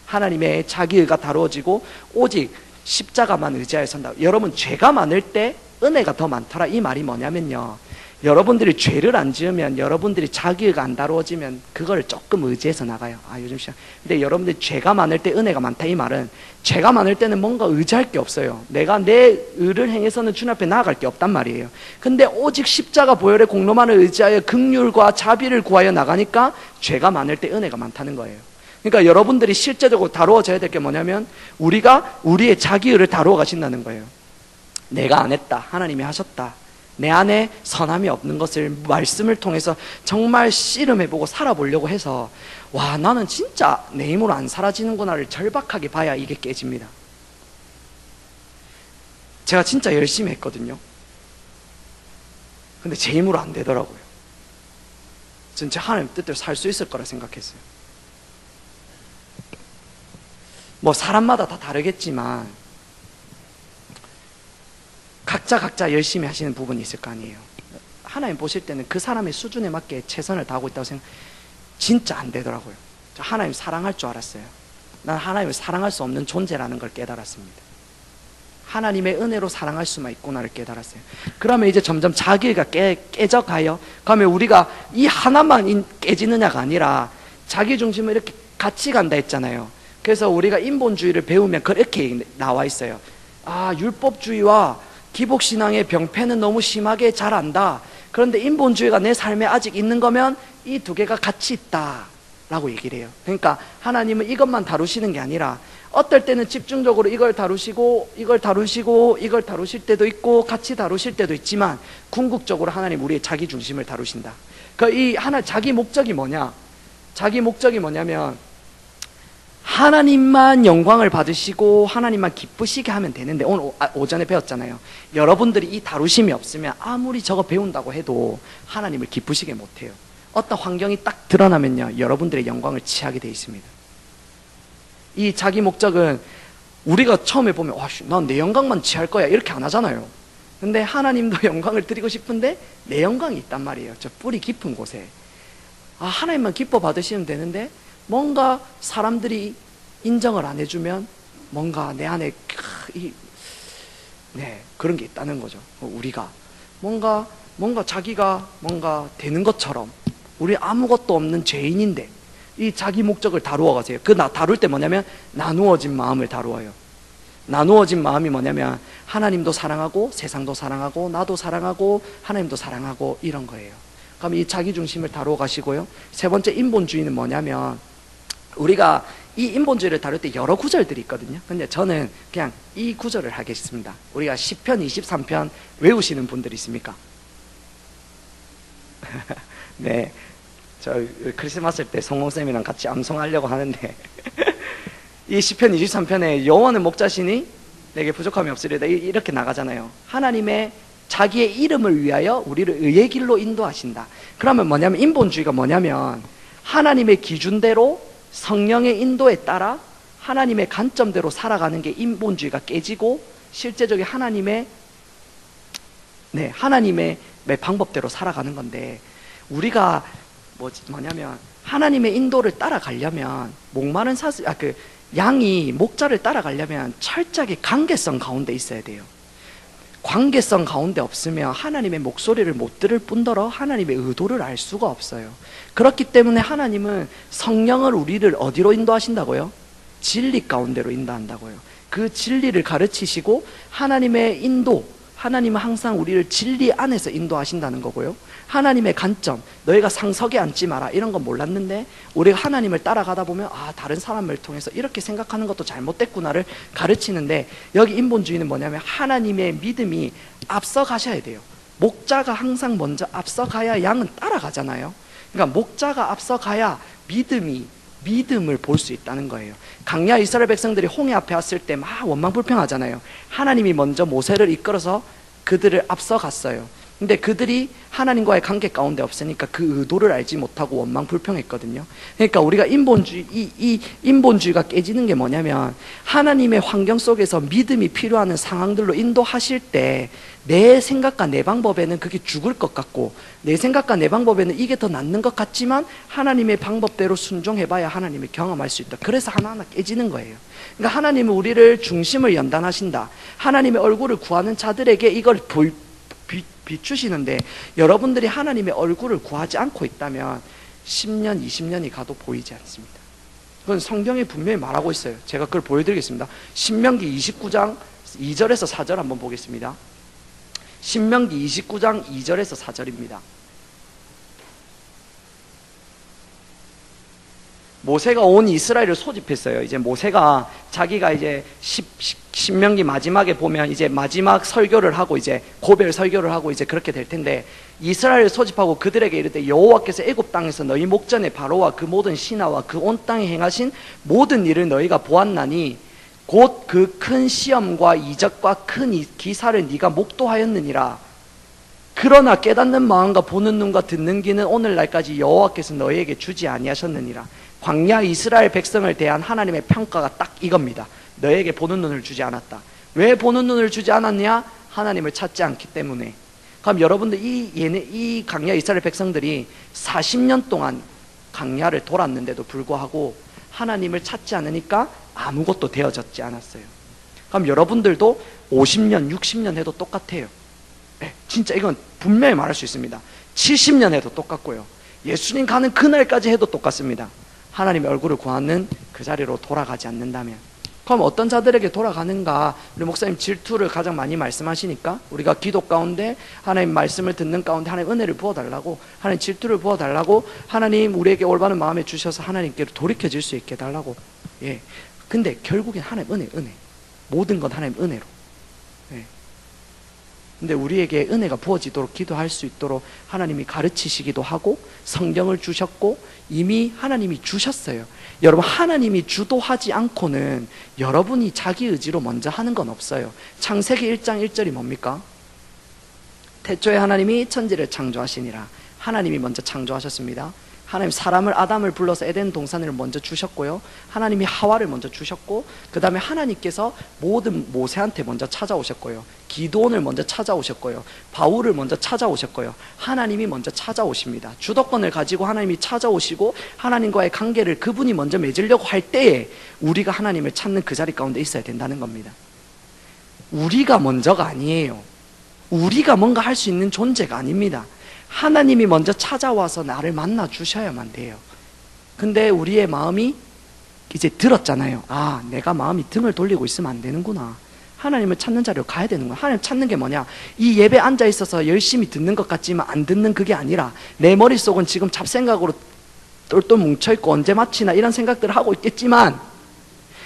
하나님의 자기의가 다루어지고 오직 십자가만 의지하여 선다. 여러분, 죄가 많을 때 은혜가 더 많더라. 이 말이 뭐냐면요, 여러분들이 죄를 안 지으면, 여러분들이 자기의가 안 다루어지면 그걸 조금 의지해서 나가요. 요즘 시간. 근데 여러분들이 죄가 많을 때 은혜가 많다. 이 말은 죄가 많을 때는 뭔가 의지할 게 없어요. 내가 내 의를 행해서는 주님 앞에 나아갈 게 없단 말이에요. 근데 오직 십자가 보혈의 공로만을 의지하여 긍휼과 자비를 구하여 나가니까 죄가 많을 때 은혜가 많다는 거예요. 그러니까 여러분들이 실제적으로 다루어져야 될 게 뭐냐면, 우리가 우리의 자기의를 다루어 가신다는 거예요. 내가 안 했다, 하나님이 하셨다. 내 안에 선함이 없는 것을 말씀을 통해서 정말 씨름해보고 살아보려고 해서, 와, 나는 진짜 내 힘으로 안 사라지는구나를 절박하게 봐야 이게 깨집니다. 제가 진짜 열심히 했거든요. 근데 제 힘으로 안 되더라고요. 진짜 하나님 뜻대로 살 수 있을 거라 생각했어요. 뭐 사람마다 다 다르겠지만 각자 열심히 하시는 부분이 있을 거 아니에요. 하나님 보실 때는 그 사람의 수준에 맞게 최선을 다하고 있다고 진짜 안 되더라고요. 저 하나님 사랑할 줄 알았어요. 난 하나님을 사랑할 수 없는 존재라는 걸 깨달았습니다. 하나님의 은혜로 사랑할 수만 있구나를 깨달았어요. 그러면 이제 점점 자기가 깨져가요. 그러면 우리가 이 하나만 깨지느냐가 아니라 자기 중심을 이렇게 같이 간다 했잖아요. 그래서 우리가 인본주의를 배우면 그렇게 나와 있어요. 율법주의와 기복신앙의 병폐는 너무 심하게 잘 안다. 그런데 인본주의가 내 삶에 아직 있는 거면 이 두 개가 같이 있다 라고 얘기를 해요. 그러니까 하나님은 이것만 다루시는 게 아니라 어떨 때는 집중적으로 이걸 다루시고 이걸 다루실 때도 있고 같이 다루실 때도 있지만, 궁극적으로 하나님 우리의 자기 중심을 다루신다. 그러니까 이 하나 자기 목적이 뭐냐? 자기 목적이 뭐냐면 하나님만 영광을 받으시고 하나님만 기쁘시게 하면 되는데, 오늘 오전에 배웠잖아요. 여러분들이 이 다루심이 없으면 아무리 저거 배운다고 해도 하나님을 기쁘시게 못해요. 어떤 환경이 딱 드러나면요, 여러분들의 영광을 취하게 돼 있습니다. 이 자기 목적은 우리가 처음에 보면 난 내 영광만 취할 거야 이렇게 안 하잖아요. 근데 하나님도 영광을 드리고 싶은데 내 영광이 있단 말이에요. 저 뿌리 깊은 곳에. 하나님만 기뻐 받으시면 되는데 뭔가 사람들이 인정을 안 해주면 뭔가 내 안에 그런 게 있다는 거죠. 우리가 뭔가 자기가 뭔가 되는 것처럼, 우리 아무것도 없는 죄인인데 이 자기 목적을 다루어 가세요. 다룰 때 뭐냐면 나누어진 마음을 다루어요. 나누어진 마음이 뭐냐면 하나님도 사랑하고 세상도 사랑하고 나도 사랑하고 하나님도 사랑하고 이런 거예요. 그럼 이 자기 중심을 다루어 가시고요. 세 번째 인본주의는 뭐냐면, 우리가 이 인본주의를 다룰 때 여러 구절들이 있거든요. 근데 저는 그냥 이 구절을 하겠습니다. 우리가 시편 23편 외우시는 분들 있습니까? 네, 저 크리스마스 때 성공쌤이랑 같이 암송하려고 하는데 이 시편 23편에 여호와는 목자시니 내게 부족함이 없으리다 이렇게 나가잖아요. 하나님의 자기의 이름을 위하여 우리를 의의 길로 인도하신다. 그러면 뭐냐면, 인본주의가 뭐냐면 하나님의 기준대로 성령의 인도에 따라 하나님의 관점대로 살아가는 게 인본주의가 깨지고, 실제적인 하나님의 방법대로 살아가는 건데, 우리가 뭐냐면 하나님의 인도를 따라가려면 목마른 양이 목자를 따라가려면 철저하게 관계성 가운데 있어야 돼요. 관계성 가운데 없으면 하나님의 목소리를 못 들을 뿐더러 하나님의 의도를 알 수가 없어요. 그렇기 때문에 하나님은 성령을 우리를 어디로 인도하신다고요? 진리 가운데로 인도한다고요. 그 진리를 가르치시고 하나님의 인도, 하나님은 항상 우리를 진리 안에서 인도하신다는 거고요. 하나님의 관점, 너희가 상석에 앉지 마라 이런 건 몰랐는데 우리가 하나님을 따라가다 보면 다른 사람을 통해서 이렇게 생각하는 것도 잘못됐구나를 가르치는데, 여기 인본주의는 뭐냐면 하나님의 믿음이 앞서가셔야 돼요. 목자가 항상 먼저 앞서가야 양은 따라가잖아요. 그러니까 목자가 앞서가야 믿음을 볼 수 있다는 거예요. 광야 이스라엘 백성들이 홍해 앞에 왔을 때 막 원망불평하잖아요. 하나님이 먼저 모세를 이끌어서 그들을 앞서갔어요. 근데 그들이 하나님과의 관계 가운데 없으니까 그 의도를 알지 못하고 원망불평했거든요. 그러니까 우리가 이 인본주의가 깨지는 게 뭐냐면, 하나님의 환경 속에서 믿음이 필요한 상황들로 인도하실 때 내 생각과 내 방법에는 그게 죽을 것 같고, 내 생각과 내 방법에는 이게 더 낫는 것 같지만 하나님의 방법대로 순종해봐야 하나님을 경험할 수 있다. 그래서 하나하나 깨지는 거예요. 그러니까 하나님은 우리를 중심을 연단하신다. 하나님의 얼굴을 구하는 자들에게 이걸 비추시는데, 여러분들이 하나님의 얼굴을 구하지 않고 있다면 10년, 20년이 가도 보이지 않습니다. 그건 성경이 분명히 말하고 있어요. 제가 그걸 보여드리겠습니다. 신명기 29장 2절에서 4절 한번 보겠습니다. 신명기 29장 2절에서 4절입니다. 모세가 온 이스라엘을 소집했어요. 이제 모세가 자기가 이제 신명기 마지막에 보면 이제 마지막 설교를 하고 이제 고별 설교를 하고 이제 그렇게 될 텐데, 이스라엘을 소집하고 그들에게 이르되 여호와께서 애굽 땅에서 너희 목전에 바로와 그 모든 신하와 그 온 땅에 행하신 모든 일을 너희가 보았나니 곧 그 큰 시험과 이적과 큰 기사를 네가 목도하였느니라. 그러나 깨닫는 마음과 보는 눈과 듣는 귀는 오늘날까지 여호와께서 너희에게 주지 아니하셨느니라. 광야 이스라엘 백성을 대한 하나님의 평가가 딱 이겁니다. 너에게 보는 눈을 주지 않았다. 왜 보는 눈을 주지 않았냐? 하나님을 찾지 않기 때문에. 그럼 여러분들 이 광야 이스라엘 백성들이 40년 동안 광야를 돌았는데도 불구하고 하나님을 찾지 않으니까 아무것도 되어졌지 않았어요. 그럼 여러분들도 50년, 60년 해도 똑같아요. 네, 진짜 이건 분명히 말할 수 있습니다. 70년 해도 똑같고요. 예수님 가는 그날까지 해도 똑같습니다. 하나님의 얼굴을 구하는 그 자리로 돌아가지 않는다면. 그럼 어떤 자들에게 돌아가는가? 우리 목사님 질투를 가장 많이 말씀하시니까 우리가 기도 가운데 하나님 말씀을 듣는 가운데 하나님 은혜를 부어달라고, 하나님 질투를 부어달라고, 하나님 우리에게 올바른 마음에 주셔서 하나님께로 돌이켜질 수 있게 해달라고. 예. 근데 결국엔 하나님 은혜. 모든 건 하나님 은혜로. 예. 근데 우리에게 은혜가 부어지도록 기도할 수 있도록 하나님이 가르치시기도 하고 성경을 주셨고 이미 하나님이 주셨어요. 여러분, 하나님이 주도하지 않고는 여러분이 자기 의지로 먼저 하는 건 없어요. 창세기 1장 1절이 뭡니까? 태초에 하나님이 천지를 창조하시니라. 하나님이 먼저 창조하셨습니다. 하나님 사람을, 아담을 불러서 에덴 동산을 먼저 주셨고요, 하나님이 하와를 먼저 주셨고, 그 다음에 하나님께서 모든 모세한테 먼저 찾아오셨고요, 기드온을 먼저 찾아오셨고요, 바울을 먼저 찾아오셨고요, 하나님이 먼저 찾아오십니다. 주도권을 가지고 하나님이 찾아오시고 하나님과의 관계를 그분이 먼저 맺으려고 할 때에 우리가 하나님을 찾는 그 자리 가운데 있어야 된다는 겁니다. 우리가 먼저가 아니에요. 우리가 뭔가 할 수 있는 존재가 아닙니다. 하나님이 먼저 찾아와서 나를 만나 주셔야만 돼요. 근데 우리의 마음이 이제 들었잖아요. 아, 내가 마음이 등을 돌리고 있으면 안 되는구나. 하나님을 찾는 자리로 가야 되는구나. 하나님 찾는 게 뭐냐? 이 예배 앉아 있어서 열심히 듣는 것 같지만 안 듣는 그게 아니라 내 머릿속은 지금 잡생각으로 똘똘 뭉쳐있고 언제 마치나 이런 생각들을 하고 있겠지만,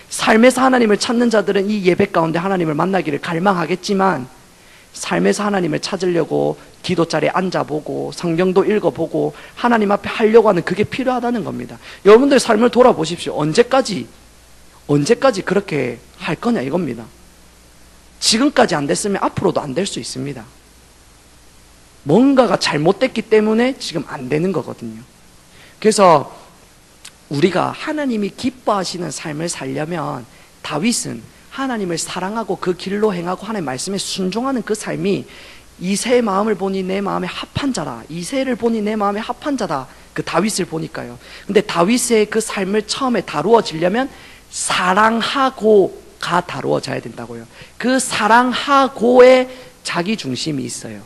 삶에서 하나님을 찾는 자들은 이 예배 가운데 하나님을 만나기를 갈망하겠지만, 삶에서 하나님을 찾으려고 기도 자리에 앉아보고 성경도 읽어보고 하나님 앞에 하려고 하는 그게 필요하다는 겁니다. 여러분들 삶을 돌아보십시오. 언제까지 그렇게 할 거냐 이겁니다. 지금까지 안 됐으면 앞으로도 안 될 수 있습니다. 뭔가가 잘못됐기 때문에 지금 안 되는 거거든요. 그래서 우리가 하나님이 기뻐하시는 삶을 살려면, 다윗은 하나님을 사랑하고 그 길로 행하고 하나님의 말씀에 순종하는 그 삶이 이새의 마음을 보니 내 마음에 합한 자라, 이새를 보니 내 마음에 합한 자다, 그 다윗을 보니까요. 근데 다윗의 그 삶을 처음에 다루어지려면 사랑하고가 다루어져야 된다고요. 그 사랑하고에 자기중심이 있어요.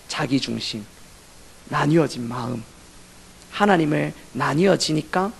자기중심, 나뉘어진 마음, 하나님을 나뉘어지니까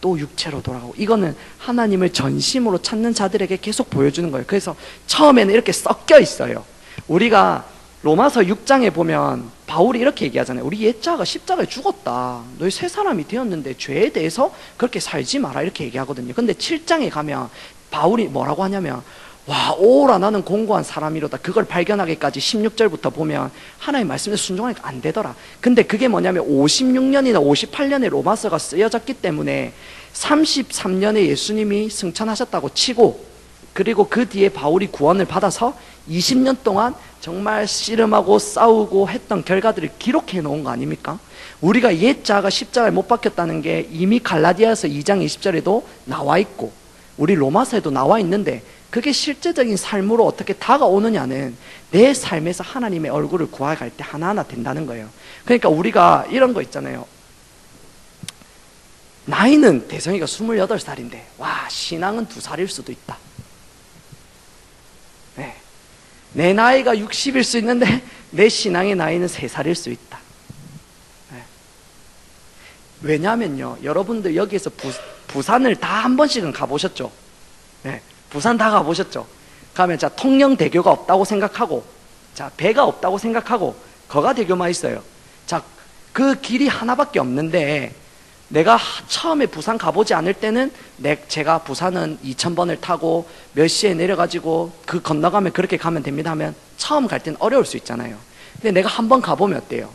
또 육체로 돌아가고, 이거는 하나님을 전심으로 찾는 자들에게 계속 보여주는 거예요. 그래서 처음에는 이렇게 섞여 있어요. 우리가 로마서 6장에 보면 바울이 이렇게 얘기하잖아요. 우리 옛자가 십자가에 죽었다. 너희 새 사람이 되었는데 죄에 대해서 그렇게 살지 마라, 이렇게 얘기하거든요. 근데 7장에 가면 바울이 뭐라고 하냐면, 와, 오라 나는 공고한 사람이로다. 그걸 발견하기까지 16절부터 보면 하나님의 말씀에 순종하니까 안 되더라. 근데 그게 뭐냐면 56년이나 58년에 로마서가 쓰여졌기 때문에 33년에 예수님이 승천하셨다고 치고, 그리고 그 뒤에 바울이 구원을 받아서 20년 동안 정말 씨름하고 싸우고 했던 결과들을 기록해 놓은 거 아닙니까? 우리가 옛자가 십자가에 못 박혔다는 게 이미 갈라디아서 2장 20절에도 나와 있고 우리 로마서에도 나와 있는데, 그게 실제적인 삶으로 어떻게 다가오느냐는 내 삶에서 하나님의 얼굴을 구하갈 때 하나하나 된다는 거예요. 그러니까 우리가 이런 거 있잖아요. 나이는 대성이가 28살인데 와, 신앙은 2살일 수도 있다. 네. 내 나이가 60일 수 있는데 내 신앙의 나이는 3살일 수 있다. 네. 왜냐면요, 여러분들 여기에서 부산을 다 한 번씩은 가보셨죠? 네. 부산 다 가보셨죠? 가면 자, 통영대교가 없다고 생각하고, 자, 배가 없다고 생각하고 거가대교만 있어요. 자, 그 길이 하나밖에 없는데, 내가 처음에 부산 가보지 않을 때는 제가 부산은 2000번을 타고 몇 시에 내려가지고 그 건너가면 그렇게 가면 됩니다 하면 처음 갈 때는 어려울 수 있잖아요. 근데 내가 한번 가보면 어때요?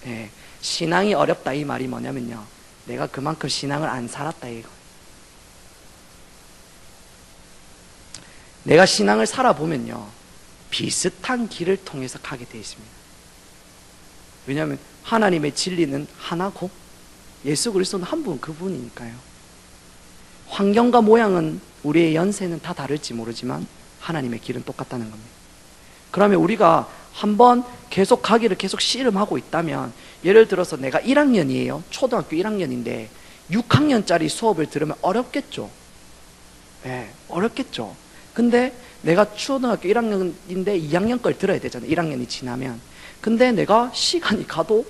네, 신앙이 어렵다 이 말이 뭐냐면요, 내가 그만큼 신앙을 안 살았다 이거. 내가 신앙을 살아보면요, 비슷한 길을 통해서 가게 되어 있습니다. 왜냐하면 하나님의 진리는 하나고 예수 그리스도는 한 분, 그분이니까요. 환경과 모양은, 우리의 연세는 다 다를지 모르지만 하나님의 길은 똑같다는 겁니다. 그러면 우리가 한번 계속 가기를 계속 씨름하고 있다면, 예를 들어서 내가 1학년이에요. 초등학교 1학년인데 6학년짜리 수업을 들으면 어렵겠죠. 네, 어렵겠죠. 근데 내가 초등학교 1학년인데 2학년 걸 들어야 되잖아요. 1학년이 지나면. 근데 내가 시간이 가도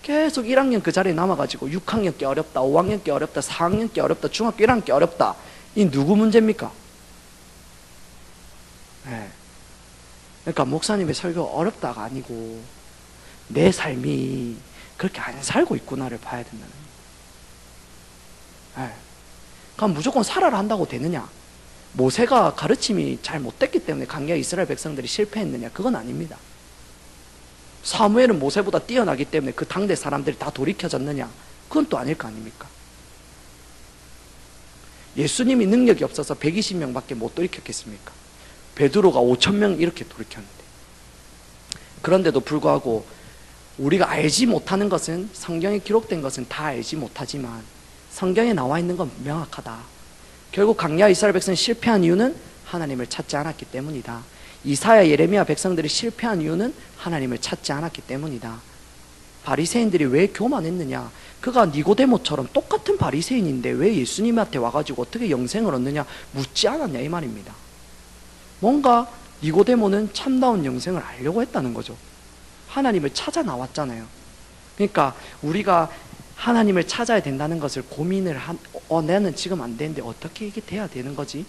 계속 1학년 그 자리에 남아가지고 6학년 게 어렵다, 5학년 게 어렵다, 4학년 게 어렵다, 중학교 1학년 게 어렵다. 이 누구 문제입니까? 네. 그러니까 목사님의 설교가 어렵다가 아니고 내 삶이 그렇게 안 살고 있구나를 봐야 된다는 거예요. 네. 그럼 무조건 살아라 한다고 되느냐? 모세가 가르침이 잘 못됐기 때문에 광야 이스라엘 백성들이 실패했느냐? 그건 아닙니다. 사무엘은 모세보다 뛰어나기 때문에 그 당대 사람들이 다 돌이켜졌느냐? 그건 또 아닐 거 아닙니까? 예수님이 능력이 없어서 120명밖에 못 돌이켰겠습니까? 베드로가 5,000명 이렇게 돌이켰는데. 그런데도 불구하고 우리가 알지 못하는 것은, 성경에 기록된 것은 다 알지 못하지만 성경에 나와 있는 건 명확하다. 결국 광야 이스라엘 백성이 실패한 이유는 하나님을 찾지 않았기 때문이다. 이사야, 예레미야 백성들이 실패한 이유는 하나님을 찾지 않았기 때문이다. 바리새인들이 왜 교만했느냐? 그가 니고데모처럼 똑같은 바리새인인데 왜 예수님한테 와가지고 어떻게 영생을 얻느냐 묻지 않았냐 이 말입니다. 뭔가 니고데모는 참다운 영생을 알려고 했다는 거죠. 하나님을 찾아 나왔잖아요. 그러니까 우리가 하나님을 찾아야 된다는 것을 고민을 나는 지금 안 되는데 어떻게 이게 돼야 되는 거지?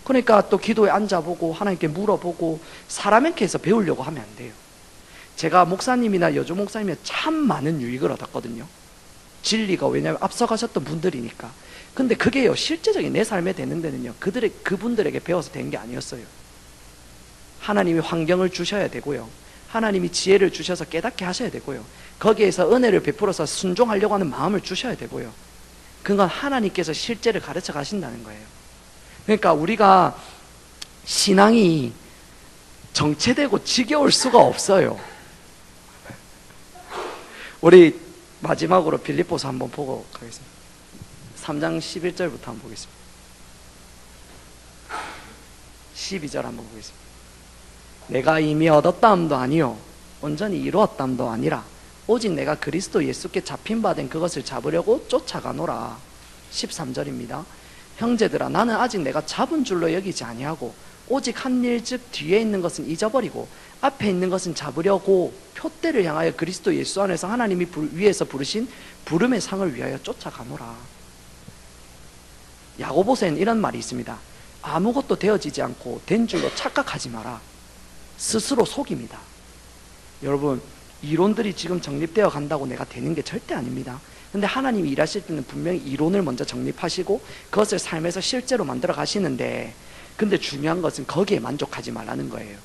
그러니까 또 기도에 앉아보고 하나님께 물어보고 사람에게 해서 배우려고 하면 안 돼요. 제가 목사님이나 여조 목사님이 참 많은 유익을 얻었거든요. 진리가, 왜냐하면 앞서가셨던 분들이니까. 근데 그게요, 실제적인 내 삶에 되는 데는요, 그분들에게 배워서 된 게 아니었어요. 하나님이 환경을 주셔야 되고요, 하나님이 지혜를 주셔서 깨닫게 하셔야 되고요, 거기에서 은혜를 베풀어서 순종하려고 하는 마음을 주셔야 되고요, 그건 하나님께서 실제를 가르쳐 가신다는 거예요. 그러니까 우리가 신앙이 정체되고 지겨울 수가 없어요. 우리 마지막으로 빌립보서 한번 보고 가겠습니다. 3장 11절부터 한번 보겠습니다. 12절 한번 보겠습니다. 내가 이미 얻었다함도 아니요 온전히 이루었다함도 아니라 오직 내가 그리스도 예수께 잡힌 바 된 그것을 잡으려고 쫓아가노라. 13절입니다. 형제들아, 나는 아직 내가 잡은 줄로 여기지 아니하고 오직 한 일 즉 뒤에 있는 것은 잊어버리고 앞에 있는 것은 잡으려고 표대를 향하여 그리스도 예수 안에서 하나님이 위에서 부르신 부름의 상을 위하여 쫓아가노라. 야고보서에는 이런 말이 있습니다. 아무것도 되어지지 않고 된 줄로 착각하지 마라. 스스로 속입니다. 여러분, 이론들이 지금 정립되어 간다고 내가 되는 게 절대 아닙니다. 근데 하나님이 일하실 때는 분명히 이론을 먼저 정립하시고 그것을 삶에서 실제로 만들어 가시는데, 근데 중요한 것은 거기에 만족하지 말라는 거예요.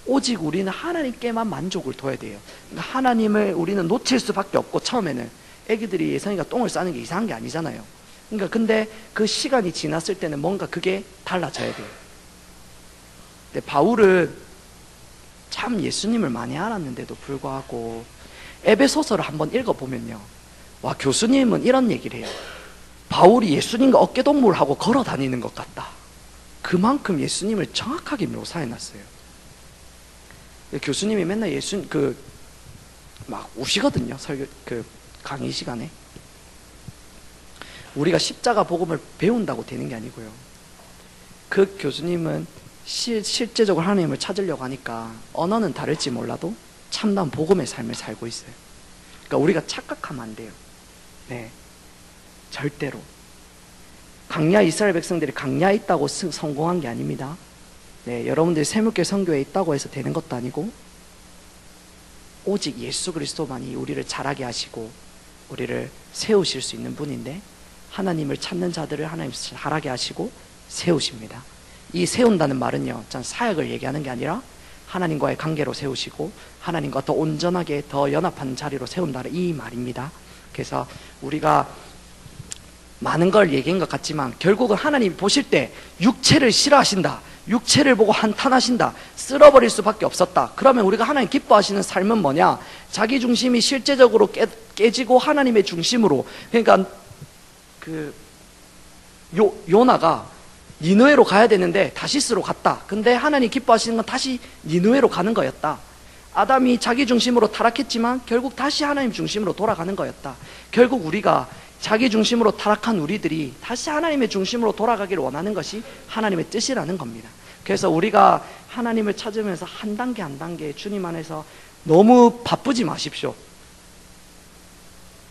오직 우리는 하나님께만 만족을 둬야 돼요. 그러니까 하나님을 우리는 놓칠 수밖에 없고, 처음에는 애기들이 예선이가 똥을 싸는 게 이상한 게 아니잖아요. 그러니까 근데 그 시간이 지났을 때는 뭔가 그게 달라져야 돼요. 근데 바울은 참 예수님을 많이 알았는데도 불구하고 에베소서를 한번 읽어보면요, 와, 교수님은 이런 얘기를 해요. 바울이 예수님과 어깨동무를 하고 걸어 다니는 것 같다. 그만큼 예수님을 정확하게 묘사해놨어요. 교수님이 맨날 예수님 막 우시거든요. 설교 강의 시간에. 우리가 십자가 복음을 배운다고 되는 게 아니고요, 그 교수님은 실제적으로 하나님을 찾으려고 하니까 언어는 다를지 몰라도 참다운 복음의 삶을 살고 있어요. 그러니까 우리가 착각하면 안 돼요. 네, 절대로. 광야 이스라엘 백성들이 광야에 있다고 성공한 게 아닙니다. 네, 여러분들이 세무교 선교에 있다고 해서 되는 것도 아니고, 오직 예수 그리스도만이 우리를 자라게 하시고 우리를 세우실 수 있는 분인데, 하나님을 찾는 자들을 하나님 자라게 하시고 세우십니다. 이 세운다는 말은요, 전 사역을 얘기하는 게 아니라 하나님과의 관계로 세우시고 하나님과 더 온전하게 더 연합한 자리로 세운다는 이 말입니다. 그래서 우리가 많은 걸 얘기한 것 같지만 결국은 하나님이 보실 때 육체를 싫어하신다, 육체를 보고 한탄하신다, 쓸어버릴 수밖에 없었다. 그러면 우리가 하나님 기뻐하시는 삶은 뭐냐? 자기 중심이 실제적으로 깨지고 하나님의 중심으로. 그러니까 요나가 니느웨로 가야 되는데 다시스로 갔다. 근데 하나님 기뻐하시는 건 다시 니느웨로 가는 거였다. 아담이 자기 중심으로 타락했지만 결국 다시 하나님 중심으로 돌아가는 거였다. 결국 우리가 자기 중심으로 타락한 우리들이 다시 하나님의 중심으로 돌아가기를 원하는 것이 하나님의 뜻이라는 겁니다. 그래서 우리가 하나님을 찾으면서 한 단계 한 단계 주님 안에서 너무 바쁘지 마십시오.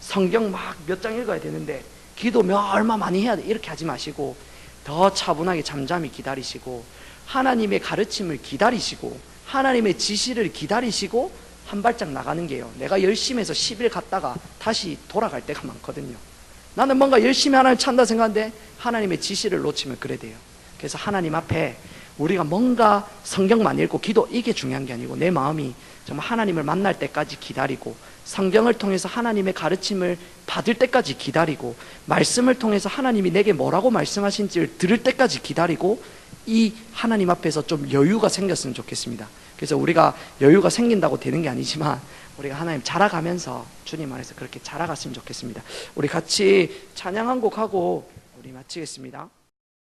성경 막 몇 장 읽어야 되는데 기도 얼마 많이 해야 돼, 이렇게 하지 마시고 더 차분하게 잠잠히 기다리시고 하나님의 가르침을 기다리시고 하나님의 지시를 기다리시고 한 발짝 나가는 게요, 내가 열심히 해서 10일 갔다가 다시 돌아갈 때가 많거든요. 나는 뭔가 열심히 하나님 찾는다 생각하는데 하나님의 지시를 놓치면 그래 돼요. 그래서 하나님 앞에 우리가 뭔가 성경만 읽고 기도 이게 중요한 게 아니고 내 마음이 정말 하나님을 만날 때까지 기다리고 성경을 통해서 하나님의 가르침을 받을 때까지 기다리고 말씀을 통해서 하나님이 내게 뭐라고 말씀하신지를 들을 때까지 기다리고 이 하나님 앞에서 좀 여유가 생겼으면 좋겠습니다. 그래서 우리가 여유가 생긴다고 되는 게 아니지만 우리가 하나님 자라가면서 주님 안에서 그렇게 자라갔으면 좋겠습니다. 우리 같이 찬양 한 곡 하고 우리 마치겠습니다.